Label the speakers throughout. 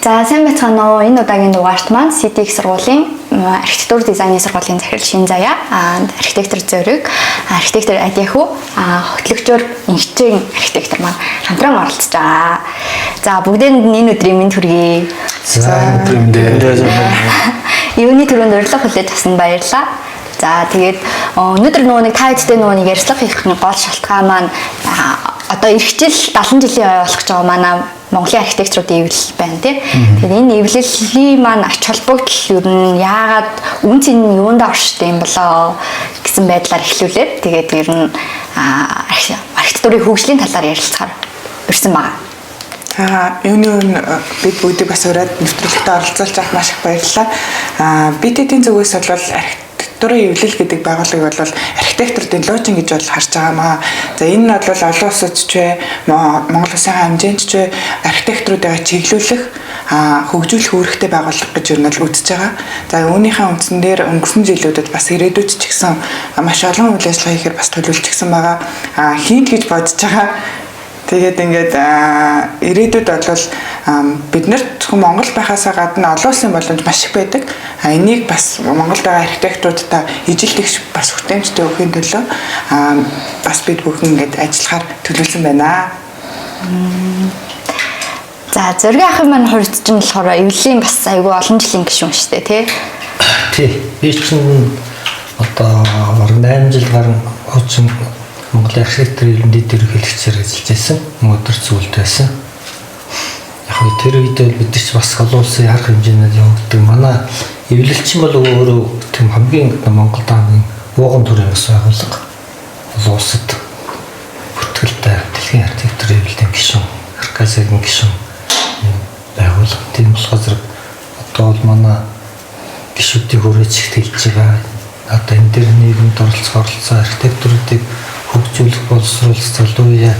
Speaker 1: За сайн байцгаана уу. Энэ удаагийн дугаарт маань CTX сургуулийн архитектур дизайны сургуулийн захирал Шин Заяа, архитектор Зориг, архитектор Адяху, хөтлөгчөөр инженерийн архитектор маань хамтран оролцож байгаа. За бүгдээнд энэ өдрийн мэнд хүргэе.
Speaker 2: За өдрийн мэнд.
Speaker 1: Юуны төрөнд урилга хүлээж авсанд баярлалаа. За тэгээд өнөөдөр нэг та хэдтэй нэг ярилцлага хийхний гол шалтгаан маань одоо эх жил 70 жилийн ой болох гэж байгаа манай Монголын архитектурын эвлэл байна тий. Тэгэхээр энэ эвлэлийн маань ач холбогдол ер нь яагаад үн цэн нь юунд оршдог юм болоо гэсэн байдлаар эхлүүлээд тэгээд ер нь архитектурын хөгжлийн талаар ярилцахаар ирсэн байна.
Speaker 3: Юуны бид бүгдийг бас ураад нэвтрүүлэгтээ оролцуулж авах маш их баярлалаа. Бид эдийн зүгээс бол архитектурын эвлэл гэдэг байгууллага бол архитектурын лоожин гэж бол харж байгаамаа. За энэ нь бол олон улсад ч вэ, Монгол улсын хэмжээнд ч вэ архитектуруудаа чиглүүлэх, хөгжүүлэх үүрэгтэй байгууллага гэж юу нь л үзэж байгаа. За үүнийхээ үндсэн дээр өнгөрсөн жилүүдэд бас ирээдүйд ч гэсэн маш олон үйл ажиллагаа хийхээр бас төлөвлөж гисэн байгаа. Хийн гэж бодож байгаа. Тэгээд ингээд ирээдүйд бол бид нар зөвхөн Монгол байхаасаа гадна олон улсын боломж маш их байдаг. Энийг бас Монголд байгаа архитектуруудаа ижилтгэх бас хүртээмжтэй өгөхийн төлөө бас бид бүхэн ингээд ажиллахаар төлөвлөсөн байна.
Speaker 1: За Зориг ахын маань хурд чинь болохоор эвлэлийн бас айгүй олон жилийн гишүүн шүү дээ
Speaker 2: тий. Би чинь одоо 8 жил гарсан хуучин Монголын архитектурын эвлэлийн дэд ерөнхийлөгчөөр ажиллаж байсан. Өдөр зүйлд байсан. Яг нь тэр үед бол бид ч бас олон улсын арга хэмжээнд явагддаг. Манай эвлэлчин бол өөрөө тийм хамгийн Монгол дааны ууган төрийн бас байгууллага. Олон улсад бүртгэлтэй дэлхийн архитектурын эвлэлийн гишүүн, Аркасагийн гишүүн байгууллага. Тийм болохоор зэрэг одоо бол манай гишүүдийн хүрээч их хэлж байгаа. Одоо энэ дээр нийгэмд оролцсон архитектуруудыг хөгжүүлэх боловсруулах залууя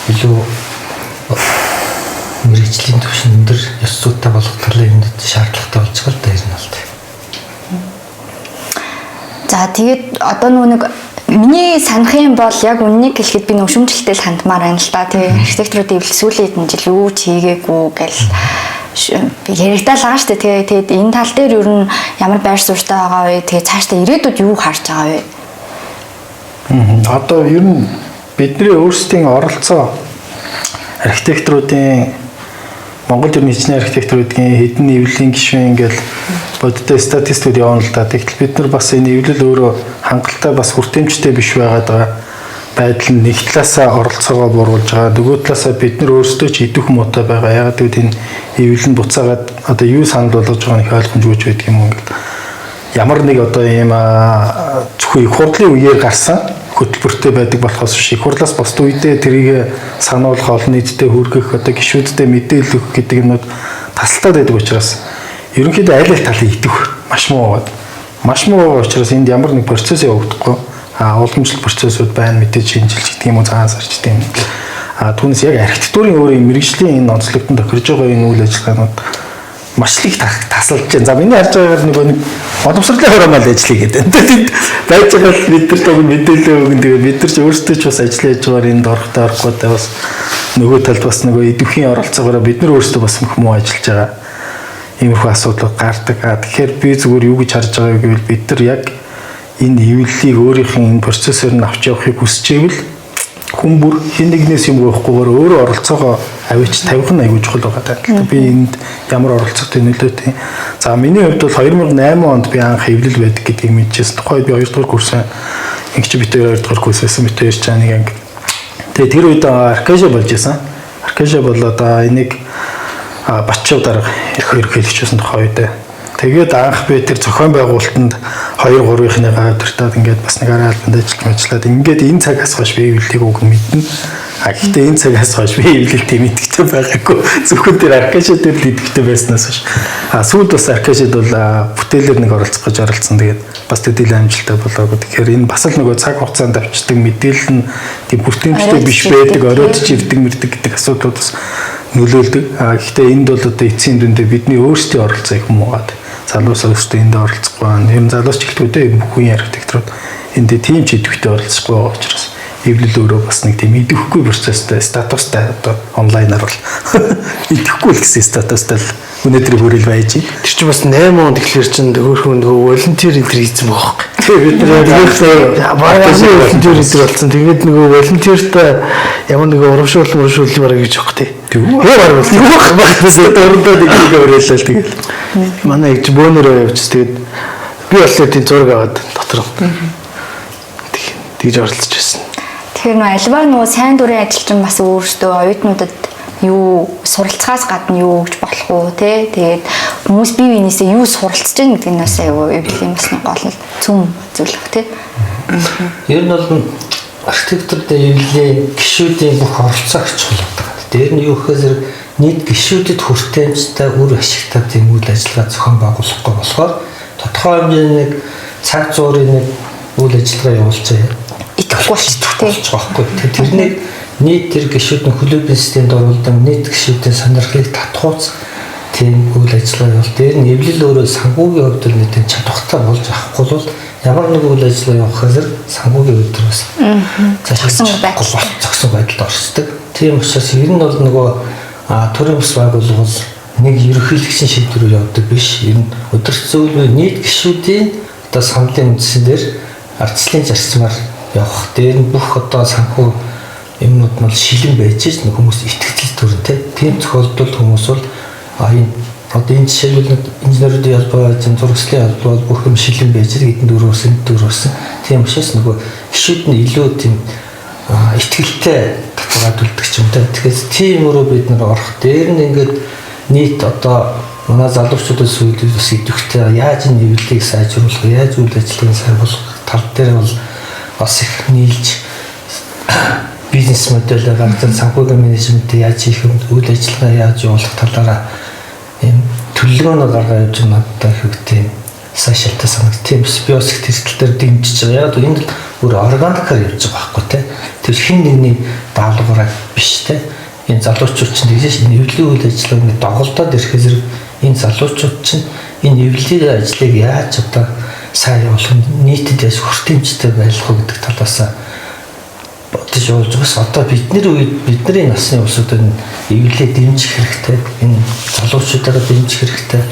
Speaker 2: илүү мэргэжлийн түвшин өндөр ёс зүйтэй болгох талын шаардлагатай болж байгаа л да энэ алт.
Speaker 1: За тэгээд одоо нэг миний санах юм бол яг үннийг хэлэхэд би нөшөмжлөлтэй л хандмаар байна л да. Тэгээ архитектурын эвлэл сүүлийн хэдэн жил юу ч хийгээгүй гэл яригдал байгаа шүү дээ. Тэгээд энэ тал дээр ер нь ямар байр суурьтай байгаа вэ? Тэгээд цаашдаа ирээдүйд юу харж байгаа вэ?
Speaker 4: Одоо ер нь бидний өөрсдийн оролцоо архитектуруудын Монгол ер нь хичнээн архитектуруудын хэдэн эвлэлийн гишүүн ингээл бодтой статистикуд явна л да. Тэгтэл бид нар бас энэ эвлэл өөрөө хангалттай бас хүртээмжтэй биш байгаа байдал нь нэг талаасаа оролцоогоо бууруулж байгаа. Нөгөө талаасаа бид нар өөрсдөө ч идэх муутай байгаа. Ягаад гэвэл энэ эвлэл нь буцаагаад одоо юу санал болгож байгааг нь ойлгомжгүй байдаг юм ингээд. Ямар нэг одоо ийм зөвхөн их хурлын үеэр гарсан хөтөлбөртэй байдаг болохоос биш их хурлаас бос үедээ тэрийг сануулгах олон нийтэд хүргэх одоо гишүүдтэй мэдээлэл өгөх гэдэг юмуд тасалтай байдаг учраас ерөнхийдөө аль аль талын идэх маш муу байгаа. Маш муу байгаа учраас энд ямар нэг процесс явагдахгүй уламжлалт процессуд байна мэдээж шинжилж гэдэг юм уу цаанаас арчдаг юм. Түүнээс яг архитектурын өөрийн мэргэжлийн энэ онцлогтон тохирж байгаа энэ үйл ажиллагаанууд маш их тасалж байна. За миний харж байгаагаар нэг боловсролын хураамал ажил хийгээд байна. Байж байгаа л бид нар тог мэдээлэл өгөн тэгээд бид нар ч өөрсдөө ч бас ажил хийж байгаагаар энд орохтой орохгүйтэй бас нөгөө талд бас нөгөө идэвхийн оролцоогоор бид нар өөрсдөө бас муу ажиллаж байгаа. Иймэрхүү асуудал гардаг. Тэгэхээр би зүгээр юу гэж харж байгааг гэвэл бид нар яг энэ эвлэлийг өөрийнхөө энэ процессор нь авч явахыг хүсчихвэл хүн бүр хэн нэгнээс юм гоохгүйгээр өөрөө оролцоогоо авч тавих нь аягүй чухал байгаа даа. Би энд ямар оролцохтой нөлөөтэй. За миний хувьд бол 2008 онд би анх эвлэл байдаг гэдгийг мэдчихсэн. Тухайд би 2 дугаар курсын ингэж бит 2 дугаар курс байсан бит 2 чаныг анги. Тэгээ тэр үед Аркаша болж исэн. Аркаша болоод энийг Батчуу дарга ерөнхийлөгч байсан тухай үед. Тэгээд анх би тэр зохион байгуулалтанд 2-3-ийнхний гавдартаад ингээд бас нэг арай албанд ажиллаад ингээд энэ цагаас хойш би эвлэлийг үг мэднэ. Гэхдээ энэ цагаас хойш би эвлэлтэй мэдгтэй байгаагүй. Зөвхөн тэр Аркашид дээр л идэгтэй байснаас хойш. Сүүлд бас Аркашид бол бүтээлээр нэг оролцох гэж оролцсон. Тэгээд бас төдийлөн амжилттай болоогүй. Тэгэхээр энэ бас л нөгөө цаг хугацаанд авчдаг мэдээлэл нь тийм бүртэмжтэй биш байдаг, оройдч ивдэг мэрдэг гэдэг асуудлууд бас нөлөөлдөг. Гэхдээ энд бол одоо эцсийн дүндээ бидний өөрсдийн оролцоо их муугаад. Залуус өөрсдөө энд оролцохгүй байна. Ер нь залуус ч ихтэй бүх үеийн архитектурууд энд тийм ч идэвхтэй оролцохгүй байгаа учраас эвлэл өөрөө бас нэг тийм идэвхгүй процесстэй статустай одоо онлайнаар бол идэвхгүй л гэсэн статустай л өнөөдрийг хүрэл байж байна.
Speaker 5: Тэр чинь бас 8 он тэгэхээр чинь хөөхөн нөгөө волонтер энэ хийсэн байгаа.
Speaker 4: Тэгээд бид нэр
Speaker 5: волонтер энэ болсон. Тэгээд нөгөө волонтертай ямар нэгэн урамшуул бараг гэж байгаа тийм.
Speaker 4: юу баг дөрөндөө нэг өрөөлөл тэгээд
Speaker 5: манай ээж бөөнөрөө явчихс. Тэгээд би болохоор тийм зураг аваад дотор тэгж оролцож байсан.
Speaker 1: Тэгэхээр нөө альва нөгөө сайн дурын ажилчин бас өөрсдөө оюутнуудад юу суралцахаас гадна юу гэж болох уу те тэгээд хүмүүс бие биенээсээ юу суралцж байгаа гэдэг нь бас аюу эвлэлийн бас нэг гол цөм зүйл баг те.
Speaker 2: Ер нь бол архитектурт эвлэлийн гишүүдийн бүх оролцоо их чухал байдаг. Дээр нь юу гэхээр нийт гишүүдэд хүртээмжтэй үр ашигтай тийм үйл ажиллагаа зохион байгуулахгүй болохоор тодорхой хэмжээний нэг цаг зуурын нэг үйл ажиллагаа явуулж
Speaker 1: Итгэхгүй болчихдог тийм.
Speaker 2: Тэрнийг нийт тэр гишүүдийн хөлөөгийн системд оруулан нийт гишүүдийн сонирхлыг татхууц тийм үйл ажиллагаа явуул. Дээр нь эвлэл өөрөө санхүүгийн хувьд л нэг тийм чадвартай болж авахгүй бол ямар нэг үйл ажиллагаа явах хэрэг санхүүгийн хувьд бас зогсон байдалд оршдог. Тийм учраас ер нь бол нөгөө төрийн бас байгууллагууд нэг ерөнхийлөгчийн шийдвэрээр явдаг биш. Ер нь өдөрт зөвлөмж нийт гишүүдийн одоо саналын үндсэн дээр ардчлалын зарчмаар явах. Дээр нь бүх одоо санхүү юмнууд нь шилэн байж ч нэг хүмүүс итгэл төрөнтэй. Тийм тохиолдолд хүмүүс бол энэ одоо энэ жишээлбэл инженеруудын ялбаа, зурагчлалын ялбаа бүх юм шилэн байж хэдэн дөрвөөсөн. Тийм учраас нөгөө гишүүд нь илүү тийм итгэлтэй татвараад үлдэх юм да. Тэгэхээр тийм өөрөө бид нар орох. Дээр нь ингээд нийт одоо манай залуучуудаас сүйдэл бас идэвхтэй яаж энэ эвлэлийг сайжруулах, яаж үйл ажиллагааг сайн болгох тал дээр бол бас их нийлж бизнес модельээр гаргасан санхүүгийн менежментийг яаж хийх вэ, үйл ажиллагаа яаж явуулах талаараа ийм төлөвлөгөөнөө гаргаж явж байгаа надад их тийм сайшаалтай санагд. Тийм би бас их тэрсэлтээр дэмжиж байгаа. Яг энэ л өөр органикаар явж байгаа байхгүй тий. Тэр хин нэгний даалгавраа биш тий. Энэ залуучууд чинь тэгж энэ эвлэлийн үйл ажиллагааны доголдоод ирэх зэрэг энэ залуучууд чинь энэ эвлэлийн ажлыг яаж одоо сайн явуулах, нийтэд яаж хүртээмжтэй байх вэ гэдэг талаас бодож явуулж бас одоо бидний насны улсуудад эвлэлээ дэмжих хэрэгтэй. Энэ залуучуудаараа дэмжих хэрэгтэй.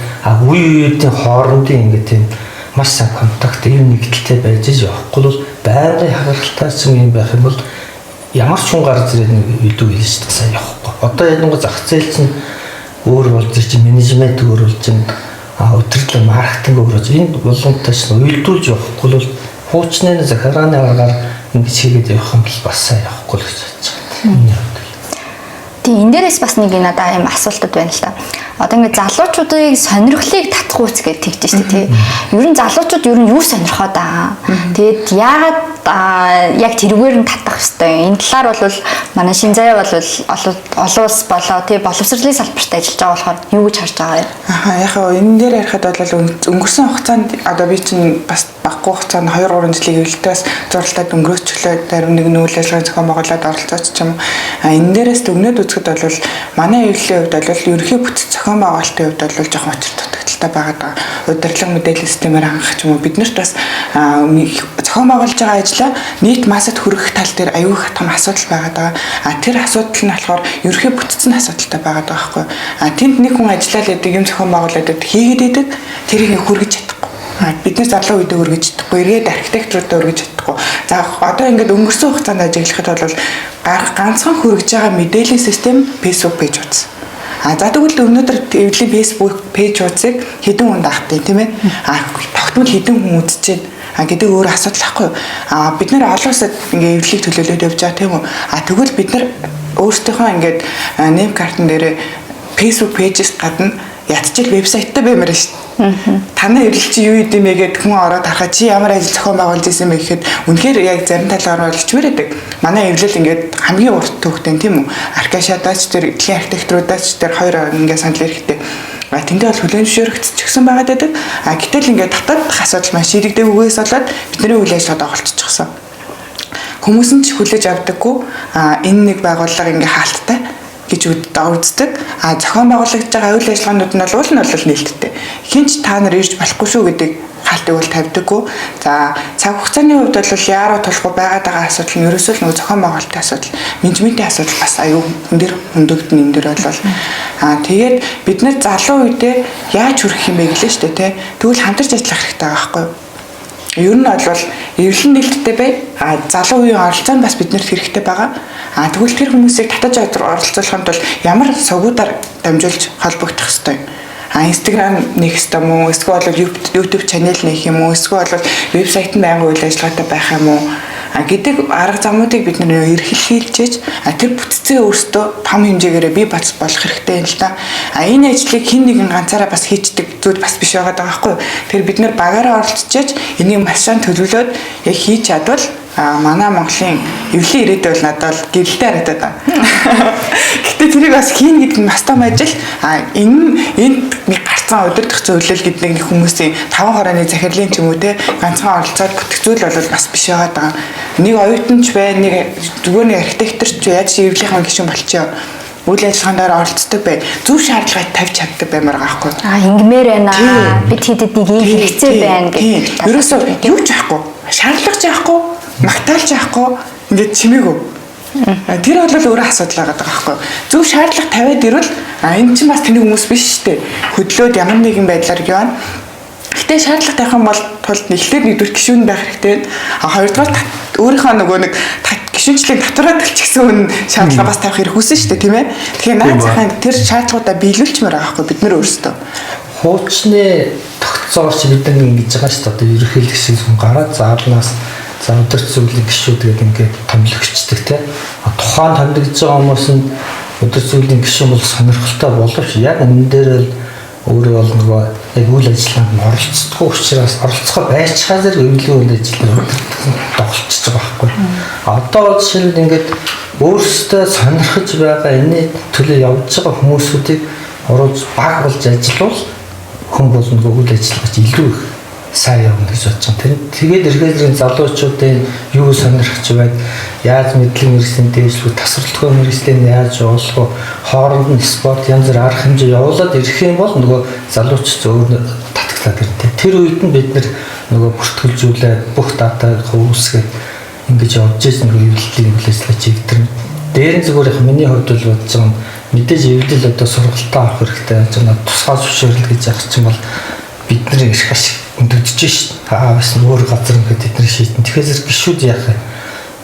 Speaker 2: Үе үеийн хоорондын ингээд тийм маш сайн контакт ийм нэгдэлтэй байж явахгүй бол байнгын хагаралтай юм байх юм бол ямар ч хүн гарч ирээд нэг илүү хэлж сайн явахгүй. Одоо ялангуяа зах зээл чинь өөр болж чинь менежмент өөр болж чинь өдөрлөг маркетинг өөр болж энэ болгонтой чинь уйлдуулж явахгүй бол хуучны захарааны аргаар ингэж хийгээд явах юм бол бас сайн явахгүй л гэж бодож байна.
Speaker 1: Тийм энэ дээрээс бас нэг надад юм асуултууд байна л да. Одоо ингээд залуучуудыг сонирхлыг татах үүс гэж тэгж штэ тий. Ер нь залуучууд ер нь юу сонирхоод байгаа. Тэгээд яагаад яг тэрүүгээр нь татах хэвээр. Энэ талаар бол манай шин заяа бол олон улс болоо тий боловсролын салбарт ажиллаж байгаа болохоор юу гэж харж байгаа юм.
Speaker 3: Яг энэ дээр ярихад бол өнгөрсөн хугацаанд одоо би чинь бас баггүй хугацаанд 2-3 жилийн эвлэлтээс зурлаад өнгөрөөчлөө зарим нэг нүүл ажиллагааны зохион байгуулалт оролцооч ч юм. Энэ дээрээс дүгнээд үзэхэд бол манай эвлэлийн хувьд бол ерөнхий бүтц зохион байгуулалтын хувьд бол жоохон учир дутагдaltaй байгаа. Удирдлага мэдээлэл системээр хангах ч юм уу биднэрт бас зохион байгуулж байгаа ажлаа нийт массад хүргэх тал дээр аюул их том асуудал байгаа. Тэр асуудал нь болохоор ерөнхий бүтцийн асуудалтай байгаа байхгүй. Тэнд нэг хүн ажиллаад байдаг юм зохион байгуулалт хийгээд байдаг тэрийг хүргэж чадахгүй. Бидний залуу үедээ өргөж чадахгүй, эргээд архитектуруудаа өргөж чадахгүй. За одоо ингээд өнгөрсөн хугацаанд ажиглахад бол ганцхан хүргэж байгаа мэдээллийн систем Facebook пэйж утсан. За тэгвэл өнөөдөр эвлэлийн Facebook пэйж утсыг хэдэн хүн даахтай тийм ээ? Тогтмол хэдэн хүн үзэж байна гэдэг өөр асуудал байхгүй. Бид нэр олон улсад ингээд эвлэлийг төлөөлөд явж байгаа тийм үү? Тэгвэл бид нар өөрсдийнхөө ингээд нэм картн дээр Facebook пэйжээс гадна ядчил вебсайттай баймаар шүү дээ. Танай эвлэл чи юу идэм бэ гэд хүн ороод харахад чи ямар ажил зохион байгуулж ирсэн бэ гэхэд үнэхээр яг зарим талаар олж байдаг. Манай эвлэл ингээд хамгийн урт төвхтэн тийм үү? Аркашадаач тэр дэлхийн архитектуруудаач тэр хоёр ингээд санал хэрэгтэй. Тэндээ бол хүлээн зөвшөөрөгдсөн байгаад байдаг. Гэтэл ингээд татаад асуудал маш иргэдэггүйгээс болоод бидний үйл ажиллагаанд оролцчихсон. Хүмүүс нь ч хүлээж авдаггүй. Энэ нэг байгууллага ингээд хаалттай гэж үздэг. Зохион байгуулагдж байгаа үйл ажиллагаанууд нь бол нээлттэй. Хинч та нар ирж болохгүй шүү гэдэг шалгалтыг бол тавьдаггүй. За цаг хугацааны хувьд бол яаруу тулахгүй байгаад байгаа асуудал нь ерөөсөө л нөгөө зохион байгуулалтын асуудал, менежментийн асуудал бас аюу өндөгдөн энэ дэр бол тэгээд бид нар залуу үедээ яаж хүрэх юм бэ гэлээ шүү дээ, тэгвэл хамтарч ажиллах хэрэгтэй байгаа байхгүй юу? Ер нь бол эвлэн нээлттэй бай. Залуу үеийн оролцоонд бас биднэрт хэрэгтэй байгаа. Тэгвэл тэр хүмүүсийг татаж оролцуулахын тулд ямар сувгуудаар дамжуулж холбогдох ёстой юм? Instagram нэх ёстой мó? Эсвэл YouTube channel нэх юм уу? Эсвэл вебсайт нь байнгын үйл ажиллагаатай байх юм уу? Гэдэг арга замуудыг бид нэр эрхлүүлж тэр бүтцээ өөртөө том хэмжээгээр бий болох хэрэгтэй юм л да. Энэ ажлыг хэн нэгэн ганцаараа бас хийдэг зүйл бас биш байгаа байхгүй юу? Тэр бид нэр багаараа оролцож энийг маш сайн төлөвлөөд яг хийж чадвал манай Монголын эвлэн ирээдүй бол надад бол гэрэлтэй харагдаад байна. Гэтэ тэрийг бас хийн гэдэг нь бас том ажил. Энд нэг гарцсан удирдах зөвлөл гэдэг нэг хүмүүсийн 5 хорооны захирлын ч юм уу те ганцхан оролцоод бүтэх зүйл бол бас биш байгаа. Нэг оюутанч бай, нэг зүгээр нэг архитекторч яаж эвлийнхаа гишүүн болчихё. Үйл ажиллагаанд оролцдог бай. Зөв шаардлагыг тавьж чаддаг баймаар байгаа байхгүй.
Speaker 1: Ингэмээр байна. Бид хэдэд нэг ийм хэрэгцээ байна
Speaker 3: гэх. Ерөөсөө юу ч байхгүй. Шаардлага ч байхгүй. Магтаалж яахгүй ингээд чимээгүй. Тэр бол өөрөө асуудал байгаа байхгүй. Зөв шаардлага тавиад ирвэл энэ чинь бас тэний хүмүүс биш шүү дээ. Хөдлөөд ямар нэгэн байдлаар явна. Гэтэ шаардлага тавих юм бол тулд эхлээд нэгдүгээр гишүүн байх хэрэгтэй. Хоёрдугаар өөрийнхөө нөгөө нэг гишүүнчлийг татвараа төлчихсөн үн шаардлага бас тавих хэрэг хүсэн шүү дээ, тийм ээ. Тэгэхээр наад захын тэр шаардлагуудаа биелүүлчмээр байгаа байхгүй бид нар өөрсдөө.
Speaker 2: Хуучны тогтцоогоор чи бид нар ингэж байгаа шүү дээ. Одоо ерөнхийлөгч шиг хүн гараад заавнаас за өдөр зүйлийн гишүүд гэдэг ингээд томилогчдаг те. Тухайн томилогдож байгаа хүмүүс нь өдөр зүйлийн гишүүн бол сонирхолтой боловч яг энэ дээр л өөрөө бол нөгөө яг үйл ажиллагаанд оролцдог учраас оролцохоо байцгаа зэрэг эвлэн үйл ажиллагаа тоглолцож байгаа байхгүй. Одоо жишээлбэл ингээд өөрсдөө сонирхож байгаа энэ төлөө явж байгаа хүмүүсүүдийг оруулж баг болж ажиллавал хүн бол нөгөө үйл ажиллагаач илүү их сайн явна гэж бодож байна. Тэгээд эргэлзэрийн залуучуудын юу сонирхож байг, яаж мэдлэг мэргэжлийн дээшлүүд, тасралтгүй мэргэжлийн яаж явуулах, хооронд нь спорт янз бүр арга хэмжээ явуулаад ирэх юм бол нөгөө залуучууд өөр татгалаад ирнэ. Тэр үед нь бид нөгөө бүртгүүлжүүлээд бүх датаг хөөсгээд ингэж явж ирсэн нөгөө эвлэлийн үйл ажиллагаа чигтэр. Дээр нь зүгээр их миний хувьд бол бодож байгаа нь мэдээж эвлэл одоо сургалтаа авах хэрэгтэй. Тусгай зөвшөөрөл гэж яах чинь бол бидний их ашиг өндөгдөж шít. Бас өөр газар ингээд тэдний шийдэн. Тэгэхээр гişүүд яах вэ?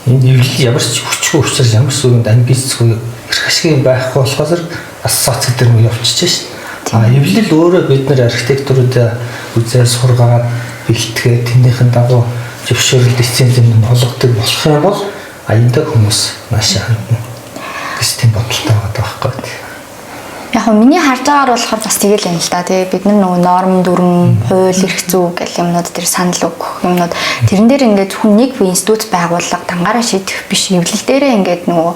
Speaker 2: Энэ эвлэл ямар ч хүчгүй учраас ямар ч үгэнд амбицгүй их ашиг байхгүй болохоор ассоц гэдэг нь явчихж шít. Эвлэл өөрөө бид нар архитектурууд үзээ сургаад бэлтгээ тэрнийхэн дагуу зөвшөөрөл лиценз юм олгодог болох юм бол аяндаа хүмүүс маш хандна. Гэж тийм бодолтой байгаа байхгүй.
Speaker 1: Яг нь миний харж байгаагаар болохоор бас тэгэл юм л да. Тэгээ бид нар нөгөө норм дүрм, хууль, эрх зүй гэх юмнууд дээр санал өгөх юмнууд тэрэн дээр ингээд хүн нэг институт байгууллага дангаараа шийдэх биш. Эвлэл дээрээ ингээд нөгөө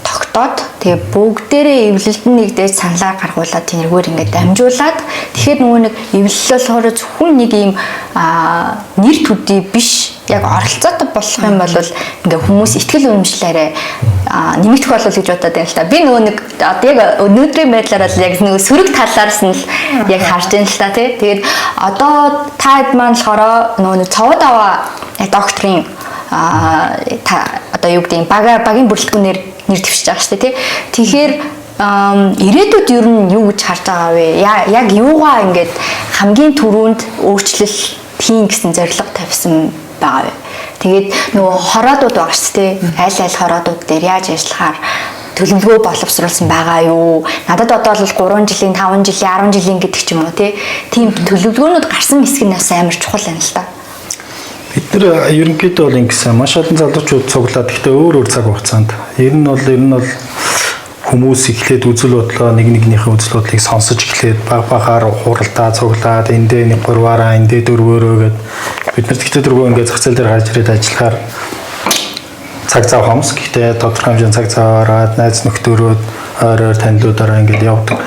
Speaker 1: тогтоод тэгээ бүгдээрээ эвлэлд нь нэгдээд саналаа гаргуулад тэргээр ингээд дамжуулаад тэгэхээр нөгөө нэг эвлэл болохоор зөвхөн нэг ийм нэр төдий биш яг оролцоотой болох юм бол ингээ хүмүүс ихтгэл үнэмшлээрээ нэмэгдэх болов гэж бодоод байна л та. Би нөгөө нэг яг өнөөдрийн байдлаар бол яг нөгөө сөрөг талаараас нь л яг харж байна л та тий. Тэгээд одоо таад маань болохоор нөгөө цовод аваа докторийн одоо юу гэдэг багийн бүрэлдэхүүнээр нэр дэвшиж байгаа шүү дээ тий. Тэгэхээр ирээдүйд ер нь юу гэж харж байгаа вэ? Яг юугаа ингээд хамгийн түрүүнд өөрчлөлт хийн гэсэн зорилго тавьсан байгаа вэ? Тэгээд нөгөө хороодууд байгаа шүү дээ. Аль хороодууд дээр яаж ажиллахаар төлөвлөгөө боловсруулсан байгаа юу? Надад одоо бол 3 жилийн, 5 жилийн, 10 жилийн гэдэг ч юм уу тийм төлөвлөгөөнүүд гарсан хэсэг нь бас амар чухал байна л да.
Speaker 4: Бид нэр ерөнхийдөө бол ингэсэн маш олон залуучууд цуглаад гэхдээ өөр цаг хугацаанд ер нь бол хүмүүс эхлээд үзэл бодлоо нэгнийхээ үзэл бодлыг сонсож эхлээд багаар хуралдаа цуглаад эндээ 1-3-аараа эндээ 4-өөрөө гэд бид нар тэгтээ дөрвөө ингээд зах зээл дээр гарч ирээд ажиллахаар цаг зав хомс гэхдээ тодорхой хэмжээний цаг заваараа найз нөхдөөрөө ойроор танилуудаараа ингээд явдаг.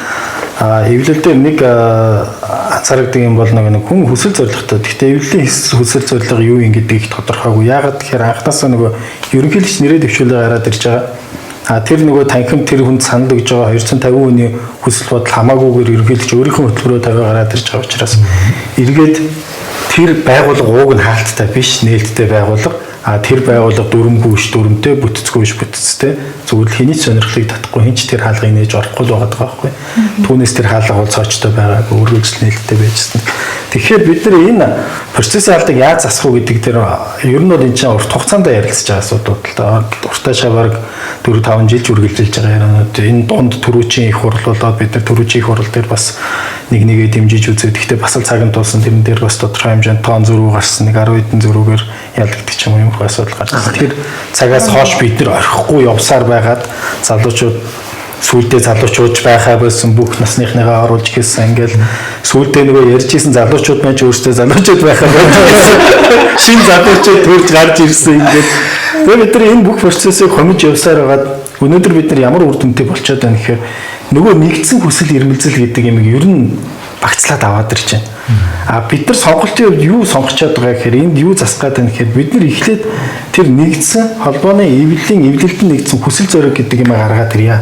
Speaker 4: Эвлэл дээр нэг анзаардаг юм бол нэг хүн хүсэл зорилготой. Гэхдээ эвлэлийн хүсэл зорилго юу юм гэдэг их тодорхойгүй. Яагаад тэгэхээр анхнаасаа нөгөө ерөнхийлөгч нэрээ дэвшүүлээ гараад ирж байгаа. Тэр нөгөө танхим тэр хүнд санал өгж байгаа 250 хүний хүсэл бодол хамаагүйгээр ерөнхийлөгч өөрийнхөө хөтөлбөрөөр тавиа гараад ирж байгаа учраас эргээд тэр байгууллага ууг нь хаалттай биш, нээлттэй байгууллага. А тэр байгууллага дүрмгүйш дүрмтэй, бүтцгүйш бүтцтэй. Зүгээр л хэний ч сонирхлыг татахгүй хин ч тэр хаалгыг нээж орохгүй л байгаа байхгүй. Түүнээс тэр хаалга бол цоочтой байгааг өргөжл нээлттэй байжсэн. Тэгэхээр бид нар энэ процессын алдаг яаж засах уу гэдэг тэр ер нь бол энэ чинь урт хугацаанд ярилцж байгаа асуудал л да. Уртаашаа бараг 4-5 жил үргэлжилж байгаа юм. Энэ дунд төрүүчийн их хурл болоод бид нар төрүүчийн их хурл дээр бас нэгээ дэмжиж үзээ. Гэхдээ бас л цагт тулсан тэрэн дээр бас тодорхой хэмжээнд тоон зөрүү гарсан, нэг 10 хэдэн зөрүүгээр ялгдаг ч юм уу асуудал гарсан. Тэгэхээр цагаас хойш бид нар орхихгүй явсаар байгаад залуучууд сүүлдээ залуучууж байхаа болсон бүх насныхныгаа оруулж гээсэн. Ингээл сүүлдээ нөгөө ярьжсэн залуучууд маань ч өөрсдөө залуучууд байхаа болсон. Шин залуучууд төрж гарч ирсэн ингээд. Тэгээд бид нар энэ бүх процессыг хомиж явсаар байгаад өнөөдөр бид нар ямар үр дүнтэй болчиход байна гэхээр нөгөө нэгдсэн хүсэл эрмэлзэл гэдэг юм ер нь багцлаад аваад ирж байна. А бид нар сонголтын үед юу сонгочоод байгаа гэхээр энд юу засах гэдэг нь гэхээр бид нар эхлээд тэр нэгдсэн холбооны эвлэлтэн нэгдсэн хүсэл зориг гэдэг юм гаргаад ирье.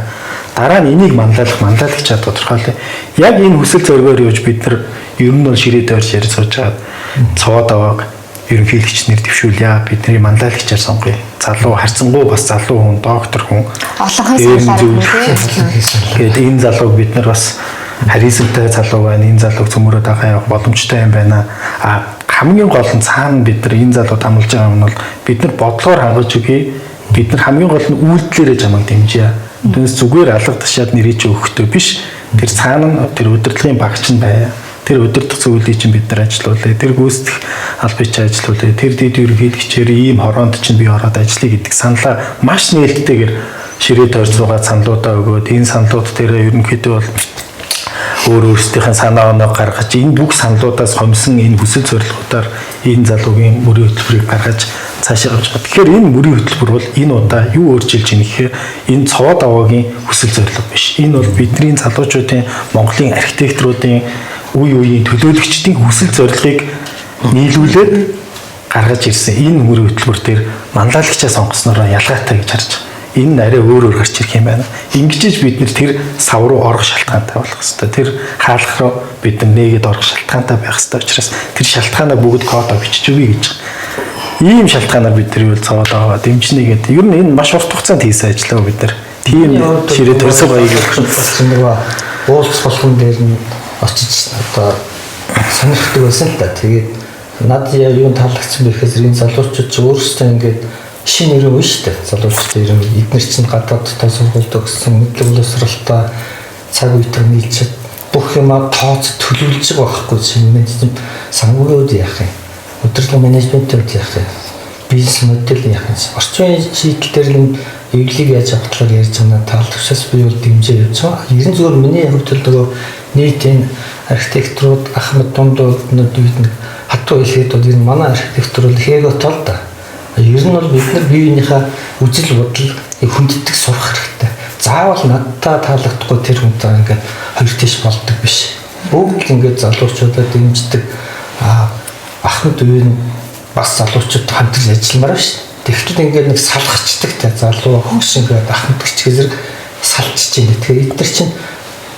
Speaker 4: Дараа нь энийг манлайлах чадвар тодорхойлъё. Яг энэ хүсэл зоригоор явж бид нар ер нь бол ширээ дөрж ярьж сууж байгаа цовоо давааг ерөнхийлөгч нэр дэвшүүлье. Бидний манлайлагчаар сонгоё. Залуу харцангуй бас залуу хүн, доктор хүн.
Speaker 1: Олонхын саналаар
Speaker 4: тэгээд энэ залууг бид нар бас харьцантай залуу байна. Энэ залууг цөмөрөд авах боломжтой юм байна. А хамгийн гол нь цаана бид нар энэ залууд амлаж байгаа юм бол бид нар бодлогоор хангаж өгье. Бид нар хамгийн гол нь үйлдэлээрээ чамайг дэмжье. Түүнээс зүгээр алга ташаад нэрэж өгөхдөө биш. Тэр цаана тэр удирдлагын багч нь бай. Тэр удирдах зүйлийг чинь бид нар ажиллуулъя. Тэр гүйцэтгэх албыг чинь ажиллуулъя. Тэр дэд ерөнхийлөгчээр ийм хороонд чинь би ороод ажиллая гэдэг саналаа маш нээлттэйгээр ширээ тойрч байгаа саналуудаа өгөөд энэ саналууд дээр ерөнхийдөө бол өөрсдийнхээ санаа оноо гаргаж энэ бүх саналуудаас хомсон энэ хүсэл зорилгоудаар энэ залуугийн мөрийн хөтөлбөрийг гаргаж цаашаа явж байгаа. Тэгэхээр энэ мөрийн хөтөлбөр бол энэ удаа юу өөрчилж ийн гэхээр энэ цоо даваагийн хүсэл зорилго биш. Энэ бол бидний залуучуудын Монголын архитекторуудын үе үеийн төлөөлөгчдийн хүсэл зорилгыг нийлүүлээд гаргаж ирсэн. Энэ мөрийн хөтөлбөр дээр манлайлагчаа сонгосноор ялгаатай гэж харж байгаа. Энэ арай өөр гарч ирэх юм байна. Ингэж бид нэр тэр сав руу орох шалтгаантай болох хэвээр. Тэр хаалх руу бид нэгээд орох шалтгаантай байх хэвээр учраас тэр шалтгаанаа бүгд кодо бичиж өгье гэж. Ийм шалтгаанаар бид тэр үйл цаваад аваа дэмжнэ гэдэг. Ер нь энэ маш урт хугацаанд хийсэн ажиллаа бид нар. Тийм ширээ төрсөн баяг
Speaker 2: бас нөгөө уулз болгон дээр нь очиж одоо сонирхдаг байсан л да. Тэгээд над юунд таалагдсан бэ гэхээр энэ залуучууд ч өөрсдөө ингээд шинэ нэр үе шүү дээ. Залуучууд ер нь эдгээр чинь гадаад дотоо сургуульд өгсөн мэдлэг боловсралтай цаг үеэр нийлж бүх юмаа тооц төлөвлөж байгаа байхгүй чинь санхүүгүүд яах юм. Удирдлага менежментүүд яах юм. Бизнес модель яах юм. Орчин үеийн шийдэл дээр нь эвлийг яаж авах талаар ярьж байгаа тал тушаас би бол дэмжиж явж байгаа. Ерэн зүгээр миний хувьд нөгөө нийтийн архитекторууд Ахмад дундууднууд бид нэг хатуу хэлээд бол энэ манай архитектор бол хээгөө тол да. Ер нь бол бид нар биеийнхээ үжил бодлыг хүндэтг сурах хэрэгтэй. Заавал надтай таалагдахгүй тэр хүнтэй ингээд хоёр тийш болдог биш. Бүгд ингээд залуучуудад дэмждэг Ахмад үеийн бас залуучууд хамтарч ажилламаар шүү. Тэгэхдээ ингээд нэг салгачдаг та залуу хөгшингээд Ахмад гिचгээ зэрэг салчиж байна. Тэгэхээр эдгээр чинь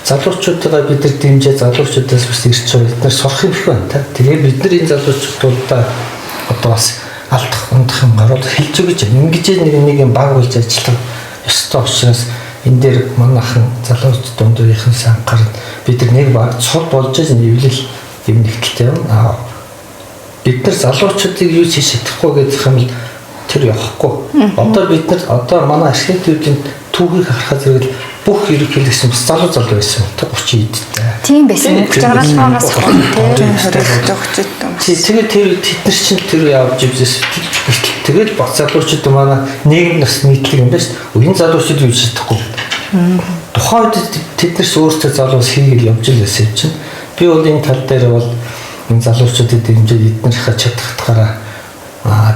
Speaker 2: залуучуудаа бид нар дэмжээ залуучуудаас бас ирч байгаа. Бид нар сурах юм шиг байна та. Тэгээ бид нар энэ залуучуудаа одоо бас алдах ундах юм гарууд хэлж өгч ингэж нэг юм баг болж ажиллах ёстой учраас энэ дээр манайхан залуучууд дундынхээс анхаарал бид нар нэг баг цол болж нэвлэл юм нэгтэлтэй байна. Бид нар залуучуудыг юу хийж чадахгүй гэдэг юм л тэр явахгүй. Одоо бид нар одоо манай архитектурын түүхийг харахад зэрэг бүх ерөнхийлөгч бас залуу байсан. 30 эдтэй.
Speaker 1: Тийм байсан. Жаргалгаас
Speaker 2: тэгээд тэр тэд нар чинь тэр явж ивзээс тэгээд бас залуучууд манай нийгэм нас нийтлэг юм байна шүү дээ. Энэ залуучууд юу хийж чадахгүй. Тухайн үед тэд нар өөрсдөө залуус хийгээл явж л байсан чинь би бол энэ тал дээр бол энэ залуучуудыг дэмжиж эднэрхээ чадхтаараа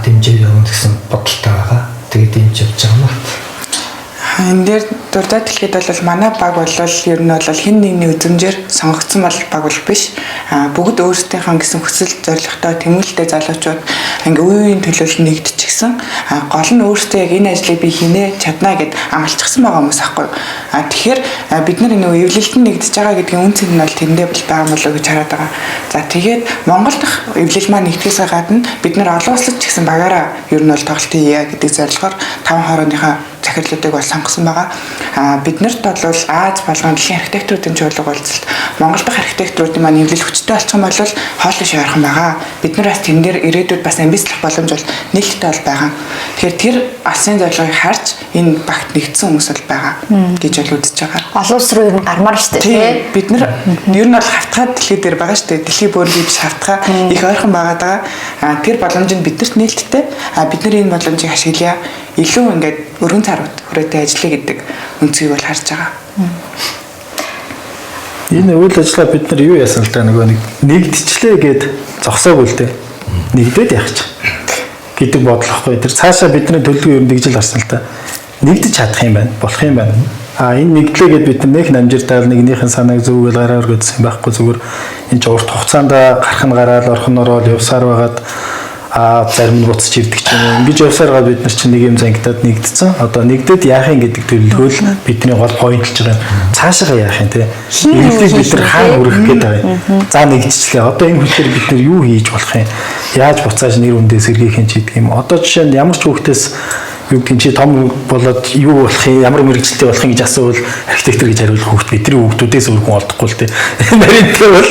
Speaker 2: дэмжиж явна гэсэн бодолтой байгаа. Тэгээд дэмжиж явж байгаа юм.
Speaker 3: Энэ дээр дурдаад хэлэхэд бол манай баг бол ер нь бол хэн нэгний үзмжээр сонгогдсон бол баг бол биш. Бүгд өөрсдийнхөө гэсэн хүсэл зорилготой тэмүүлэлтэй залуучууд ингээ үе үеийн төлөөлөл нэгдчихсэн. Гол нь өөрсдөө яг энэ ажлыг би хийнэ чадна гэд амлчихсан байгаа хүмүүс аахгүй. Тэгэхээр бид нар нөгөө эвлэлтэн нэгдэж байгаа гэдгийн үн цэн нь бол тэндээ бол байгаа юм болоо гэж хараад байгаа. За тэгээд Монгол дахь эвлэл маань нэгдгээс гадна бид нар олон улсад ч гэсэн багаараа ер нь бол тоглолт хийе гэдэг зорилгоор 5 хорооныхаа захирлуудыг бол сонгосон байгаа. Биднэрт бол Аз болгон дэлхийн архитектурын чуулга уулзалт Монгол дахь архитектурын маань эвлэл хүчтэй болчих юм бол хоолой шаархан байгаа. Бид нар бас тэн дээр ирээдүйд бас амбицлах боломж бол нээлттэй бол байгаа. Тэгэхээр тэр алсын зорилгыг харж энэ багт нэгдсэн хүмүүс бол байгаа гэж бол үзэж байгаа.
Speaker 1: Олон улс руу ер нь гармаар шүү дээ тий.
Speaker 3: Бид нар ер нь бол хавтгаа дэлхий дээр байгаа шүү дээ. Дэлхий бөөрийн биш хавтгаа их ойрхон байгаад байгаа. Тэр боломж нь бидэрт нээлттэй. Бид нар энэ боломжийг ашиглая. Илүү ингээд өргөн царууд хүрээтэй ажиллая гэдэг үнцгийг бол харж байгаа.
Speaker 4: Энэ үйл ажиллагаа бид нар юу яасан л да нөгөө нэгдчихлээ гэд зогсоогүй л дээ. Нэгдээд яах ч гэдэг бодлоохгүй. Тэр цаашаа бидний төлөвлөгөө юм дэгжил гарсан л да. Нэгдэж чадах юм байна, болох юм байна. Энэ нэгдлээ гэд бид нар нэг намжиртаал нэгнийхэн санааг зөвгөл гараар өгсөн байхгүй зүгээр энэ ч урт хугацаанд гарах нь гараал орох нь ороод явсаар байгаад зарим нь буцаж ирдэг ч юм уу. Ингэж явсаар гад бид нар чинь нэг юм зангидаад нэгдсэн. Одоо нэгдээд яах юм гэдэг төлөвлөгөө л бидний гол поинтлж байгаа юм. Цаашаа яах юм те. Энийг бид нар хаана хүрэх гээд байгаа юм. За нэгдчихлээ. Одоо энэ хүчээр бид нар юу хийж болох юм? Яаж буцааж нэр үндээс сэргийх юм ч гэдэг юм. Одоо жишээ нь ямар ч хүүхдээс юу гин чи том болоод юу болох юм, ямар мэрэгчлээ болох юм гэж асуувал архитектор гэж хариулах хүүхд бидний хүүхдүүдээс өргөн олдохгүй л дээ. Нарийнтэй бол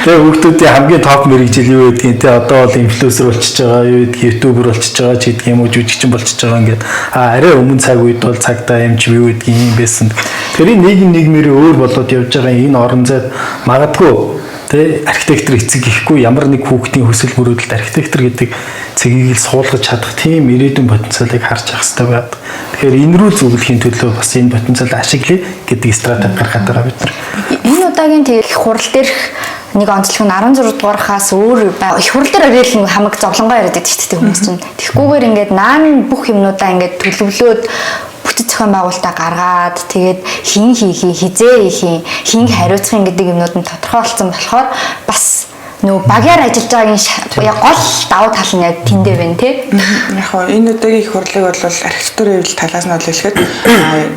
Speaker 4: тэгээ хүүхдүүдийн хамгийн топ мэрэгжил юу гэдгийг те одоо бол инфлюенсер болчихж байгаа, юу гэдгийг ютубер болчихж байгаа ч гэдэг юм уу, жүжигчин болчихж байгаа ингээд арай өмнө цаг үед бол цагдаа юм чи юу гэдгийг юм байсан. Тэгэхээр нийгмээр өөр болоод явж байгаа энэ орон зайд магадгүй тэ архитектор эцэг ихгүй ямар нэг хүүхдийн хүсэл мөрөөдөлд архитектор гэдэг цэгийг л суулгаж чадах тийм ирээдүйн потенциалыг харж авах хэрэгтэй байна. Тэгэхээр энэ рүү зөвлөхийн төлөө бас энэ потенциалыг ашиглая гэдэг стратеги гаргаад байгаа бид нар.
Speaker 1: Энэ удаагийн их хурал дээрх нэг онцлог нь 16 дугаархаас өөр их хурал дээр ирэл хамаг зовлонгоо яриад байдаг шүү дээ хүмүүс чинь. Тэгэхгүйгээр ингээд наан бүх юмнуудаа ингээд төлөвлөөд бүтэц зохион байгуулалтаа гаргаад тэгээд хин хийхий хизээ хийхий хин хариуцахын гэдэг юмнууд нь тодорхойлцсон болохоор бас нөгөө багаар ажиллаж байгаагийн яг гол давуу тал нь яг тэндээ байна тий.
Speaker 3: Яг хоо энэ удаагийн их хурлыг бол архитектурын эвлэл талаас нь бол хэлэхэд